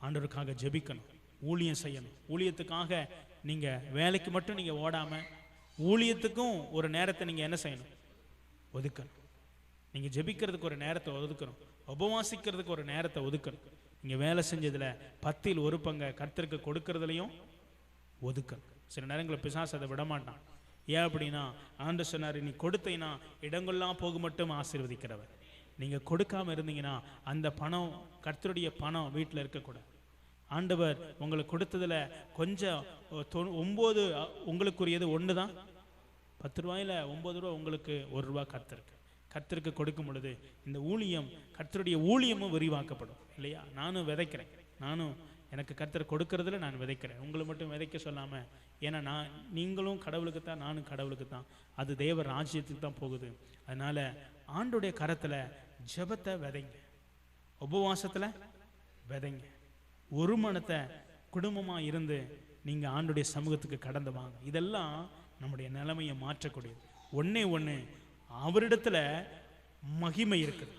ஆண்டவருக்காக ஜெபிக்கணும், ஊழியம் செய்யணும். ஊழியத்துக்காக நீங்கள் வேலைக்கு மட்டும் நீங்கள் ஓடாமல் ஊழியத்துக்கும் ஒரு நேரத்தை நீங்கள் என்ன செய்யணும், ஒதுக்கணும். நீங்கள் ஜெபிக்கிறதுக்கு ஒரு நேரத்தை ஒதுக்கணும், உபவாசிக்கிறதுக்கு ஒரு நேரத்தை ஒதுக்கணும். நீங்கள் வேலை செஞ்சதில் 10ல் 1 பங்கை கர்த்தருக்கு கொடுக்கறதுலையும் ஒதுக்கணும். சில நேரங்களில் பிசாசு அதை விடமாட்டான். ஏன் அப்படின்னா ஆண்டவர் சொன்னார், நீ கொடுத்தீங்கன்னா இடங்கொல்லாம் போக மட்டும் ஆசீர்வதிக்கிறவர். நீங்கள் கொடுக்காமல் இருந்தீங்கன்னா அந்த பணம், கர்த்தருடைய பணம் வீட்டில் இருக்கக்கூடாது. ஆண்டவர் உங்களுக்கு கொடுத்ததில் கொஞ்சம் 9 உங்களுக்குரியது 1 தான். 10 ரூபாயில் 9 ரூபா உங்களுக்கு 1 ரூபா கர்த்தருக்கு கொடுக்கும் பொழுது இந்த ஊழியம், கர்த்தருடைய ஊழியமும் விரிவாக்கப்படும் இல்லையா? நானும் விதைக்கிறேன், எனக்கு கர்த்தர் கொடுக்கறதுல நான் விதைக்கிறேன். உங்களை மட்டும் விதைக்க சொல்லாமல், ஏன்னா நீங்களும் கடவுளுக்கு தான், நானும் கடவுளுக்கு தான். அது தேவ ராஜ்யத்துக்கு தான் போகுது. அதனால ஆண்டுடைய கரத்தில் ஜெபத்தை விதைங்க, உபவாசத்தில் விதைங்க, ஒரு மனத்தை குடும்பமாக இருந்து நீங்கள் ஆண்டுடைய சமூகத்துக்கு கடந்து வாங்க. இதெல்லாம் நம்முடைய நிலைமையை மாற்றக்கூடியது. ஒன்று அவரிடத்துல மகிமை இருக்குது.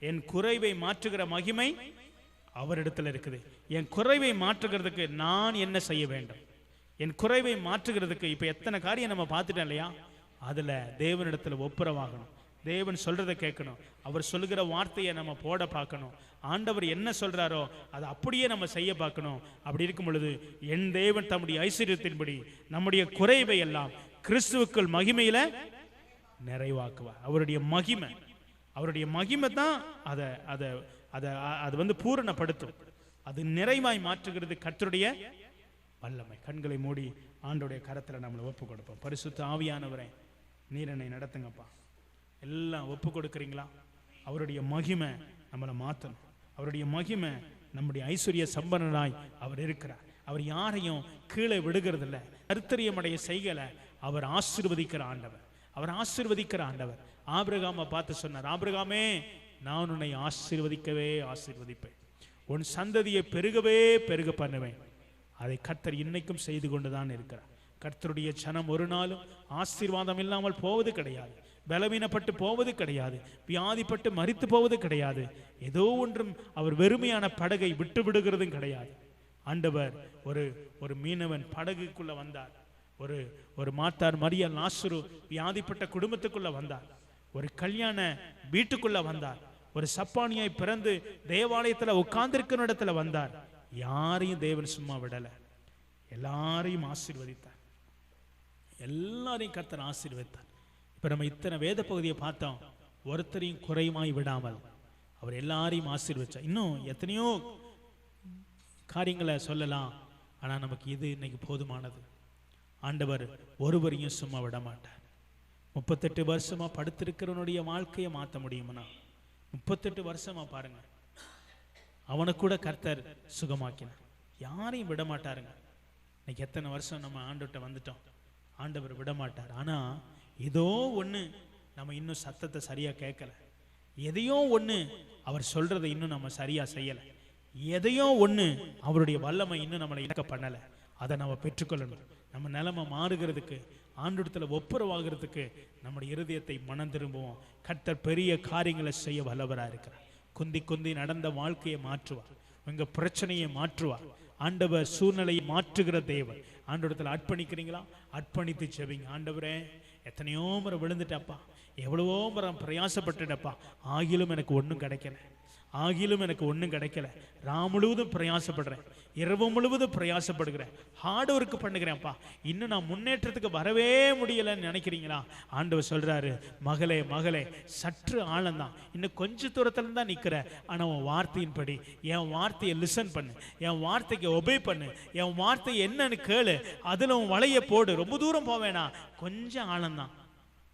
என் குறைவை மாற்றுகிற மகிமை அவரிடத்துல இருக்குது. என் குறைவை மாற்றுகிறதுக்கு நான் என்ன செய்ய வேண்டும்? என் குறைவை மாற்றுகிறதுக்கு இப்போ எத்தனை காரியம் நம்ம பார்த்துட்டோம் இல்லையா? அதில் தேவனிடத்தில் ஒப்புரவாகணும், தேவன் சொல்றதை கேட்கணும், அவர் சொல்லுகிற வார்த்தையை நம்ம போட பார்க்கணும். ஆண்டவர் என்ன சொல்றாரோ அதை அப்படியே நம்ம செய்ய பார்க்கணும். அப்படி இருக்கும் பொழுது என் தேவன் தம்முடைய ஐஸ்வர்யத்தின்படி நம்முடைய குறைவை எல்லாம் கிறிஸ்துவுக்குள் மகிமையில நிறைவாக்குவார். அவருடைய மகிமை தான் அதை பூரணப்படுத்தும். அது நிறைவாய் மாற்றுகிறது கர்த்தருடைய வல்லமை. கண்களை மூடி ஆண்டோடைய கரத்தில் நம்மளை ஒப்பு கொடுப்போம். பரிசுத்த ஆவியானவரே, நீர் என்னை நடத்துங்கப்பா. எல்லாம் ஒப்பு கொடுக்குறீங்களா? அவருடைய மகிமை நம்மளை மாற்றணும். அவருடைய மகிமை நம்முடைய ஐஸ்வர்ய சம்பன்னனாய் அவர் இருக்கிறார். அவர் யாரையும் கீழே விடுகிறதில்ல, கர்த்தரியமடைய செய்கல. அவர் ஆசீர்வதிக்கிற ஆண்டவர். ஆபிரகாமை பார்த்து சொன்னார், ஆபிரகாமே நான் உன்னை ஆசீர்வதிப்பேன், உன் சந்ததியை பெருக பண்ணுவேன். அதை கர்த்தர் இன்னைக்கும் செய்து கொண்டுதான் இருக்கிறார். கர்த்தருடைய ஜனம் ஒரு நாளும் ஆசீர்வாதம் இல்லாமல் போவது கிடையாது, பலவீனப்பட்டு போவது கிடையாது, வியாதிப்பட்டு மரித்து போவது கிடையாது. ஏதோ ஒன்றும் அவர் வெறுமையான படகை விட்டு விடுகிறதும் கிடையாது. ஆண்டவர் ஒரு மீனவன் படகுக்குள்ள வந்தார், ஒரு மாத்தார் மரியாள் லாசரு வியாதிப்பட்ட குடும்பத்துக்குள்ள வந்தார், ஒரு கல்யாண வீட்டுக்குள்ள வந்தார், ஒரு சப்பானியாய் பிறந்து தேவாலயத்துல உட்கார்ந்திருக்கிற இடத்துல வந்தார். யாரையும் தேவன் சும்மா விடல, எல்லாரையும் ஆசீர்வதித்தார், எல்லாரையும் கர்த்தர் ஆசீர்வதித்தார். இப்ப நம்ம இத்தனை வேத பகுதியை பார்த்தோம், ஒருத்தரையும் குறைமாய் விடாமல் அவர் எல்லாரையும் ஆசீர்வதிச்சார். இன்னும் எத்தனையோ காரியங்களை சொல்லலாம், ஆனா நமக்கு இது இன்னைக்கு போதுமானது. ஆண்டவர் ஒருவரையும் சும்மா விட மாட்டார். 38 வருஷமா படுத்திருக்கிறவனுடைய வாழ்க்கையை மாற்ற முடியுமா? 38 வருஷமா பாருங்க, அவனை கூட கர்த்தர் சுகமாக்கினார். யாரையும் விட மாட்டாருங்க. இன்னைக்கு எத்தனை வருஷம் நம்ம ஆண்டவர்கிட்ட வந்துட்டோம், ஆண்டவர் விட மாட்டார். ஆனா ஏதோ ஒண்ணு நம்ம இன்னும் சத்தத்தை சரியா கேட்கல, எதையோ ஒண்ணு அவர் சொல்றதை இன்னும் நம்ம சரியா செய்யல, எதையோ ஒண்ணு அவருடைய வல்லமை இன்னும் நம்மளை இழக்க பண்ணல. அதை நம்ம பெற்றுக்கொள்ளணும். நம்ம நிலைமை மாறுகிறதுக்கு ஆண்டவரிடத்தில் ஒப்புரவாகிறதுக்கு நம்முடைய இருதயத்தை மனம் திரும்புவோம். கர்த்தர் பெரிய காரியங்களை செய்ய வல்லவராக இருக்கிறார். குந்தி குந்தி நடந்த வாழ்க்கையை மாற்றுவார். உங்க பிரச்சனையை மாற்றுவார். ஆண்டவர் சூழ்நிலையை மாற்றுகிற தேவன். ஆண்டவரிடத்தில் அர்ப்பணிக்கிறீங்களா? அர்ப்பணித்து செவிங்க. ஆண்டவரே, எத்தனையோ முறை விழுந்துட்டப்பா, எவ்வளவோ முறை பிரயாசப்பட்டுட்டப்பா, ஆகிலும் எனக்கு ஒன்றும் கிடைக்கல, ஆகிலும் எனக்கு ஒன்றும் கிடைக்கல. முழுவதும் பிரயாசப்படுறேன், இரவு முழுவதும் பிரயாசப்படுகிறேன், ஹார்ட் ஒர்க் பண்ணுகிறேன்ப்பா, இன்னும் நான் முன்னேற்றத்துக்கு வரவே முடியலைன்னு நினைக்கிறீங்களா? ஆண்டவர் சொல்றாரு, மகளே மகளே, சற்று ஆழம்தான், இன்னும் கொஞ்ச தூரத்துல தான் நிற்கிற. ஆனால் உன் வார்த்தையின்படி, என் வார்த்தையை லிசன் பண்ணு, என் வார்த்தைக்கு ஒபே பண்ணு, என் வார்த்தை என்னன்னு கேளு, அதில் உன் வலையை போடு. ரொம்ப தூரம் போவேனா, கொஞ்சம் ஆழம்தான்.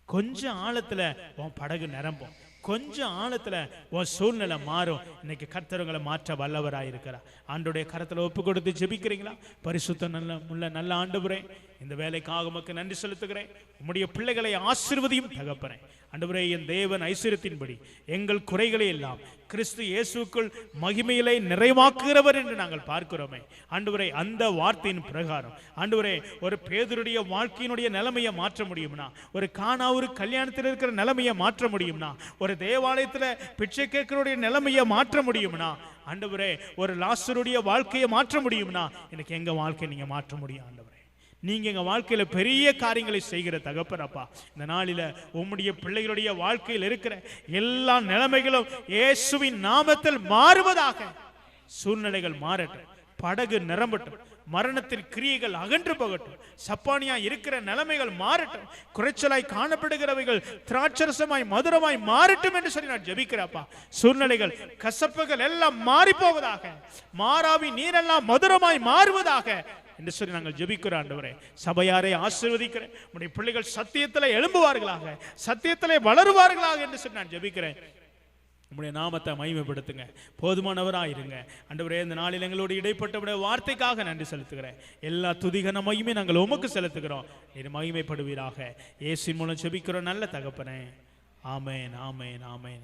கொஞ்சம் ஆழத்துல உன் படகு நிரம்பும். கொஞ்சம் ஆழத்துல உன் சூழ்நிலை மாறும். இன்னைக்கு கர்த்தர்களை மாற்ற வல்லவராயிருக்கிறார். ஆண்டோடைய கரத்துல ஒப்பு கொடுத்து ஜெபிக்கிறீங்களா? பரிசுத்த நல்ல ஆண்டவரே, இந்த வேலைக்காக உமக்கு நன்றி செலுத்துகிறேன். உம்முடைய பிள்ளைகளை ஆசீர்வதியும் தகப்பனே. ஆண்டவரே, என் தேவன் ஐஸ்வரியத்தின்படி எங்கள் குறைகளை எல்லாம் கிறிஸ்து இயேசுக்குள் மகிமையிலே நிறைவாக்குகிறவர் என்று நாங்கள் பார்க்கிறோமே. ஆண்டவரே, அந்த வார்த்தையின் பிரகாரம் ஆண்டவரே, ஒரு பேதுருடைய வாழ்க்கையினுடைய நிலைமையை மாற்ற முடியும்னா, ஒரு கானாவூர் கல்யாணத்தில் இருக்கிற நிலைமையை மாற்ற முடியும்னா, ஒரு தேவாலயத்தில் பிச்சை கேட்கிறோடைய நிலைமையை மாற்ற முடியும்னா, ஆண்டவரே, ஒரு லாசருடைய வாழ்க்கையை மாற்ற முடியும்னா, எனக்கு எங்க வாழ்க்கையை நீங்க மாற்ற முடியும். ஆண்டவரே, நீங்க எங்க வாழ்க்கையில பெரிய காரியங்களை செய்கிற தகப்பனப்பா. இந்த நாளில உம்முடைய பிள்ளைகளுடைய வாழ்க்கையில் இருக்கிற எல்லா நிலைமைகளும் இயேசுவின் நாமத்தில் மாறுவதாக. சூழ்நிலைகள் மாறட்டும், படகு நிரம்பட்டும், மரணத்தின் கிரியைகள் அகன்று போகட்டும், சப்பானியா இருக்கிற நிலைமைகள் மாறட்டும், குறைச்சலாய் காணப்படுகிறவைகள் திராட்சரசமாய் மதுரமாய் மாறட்டும் என்று சொல்லி நான் ஜெபிக்கிறப்பா. சூழ்நிலைகள் கசப்புகள் எல்லாம் மாறி போவதாக, மாறாவி நீரெல்லாம் மதுரமாய் மாறுவதாக என்று சொல்லி நாங்கள் ஜெபிக்கிறோம். ஆண்டவரே, சபையாரை ஆசீர்வதிக்கிறேன். உம்முடைய பிள்ளைகள் சத்தியத்திலே எழும்புவார்களாக, சத்தியத்திலே வளருவார்களாக என்று சொல்லி நான் ஜெபிக்கிறேன். உம்முடைய நாமத்தை மகிமைப்படுத்துங்க, போதுமானவராயிருங்க. ஆண்டவரே, இந்த நாளில் எங்களோடு இடைப்பட்ட வார்த்தைக்காக நன்றி செலுத்துகிறேன். எல்லா துதிகன மகிமை நாங்கள் உமக்கு செலுத்துகிறோம். இது மகிமைப்படுவீராக. இயேசுவின் மூலம் ஜெபிக்கிறோம் நல்ல தகப்பனே. ஆமென், ஆமென், ஆமென்.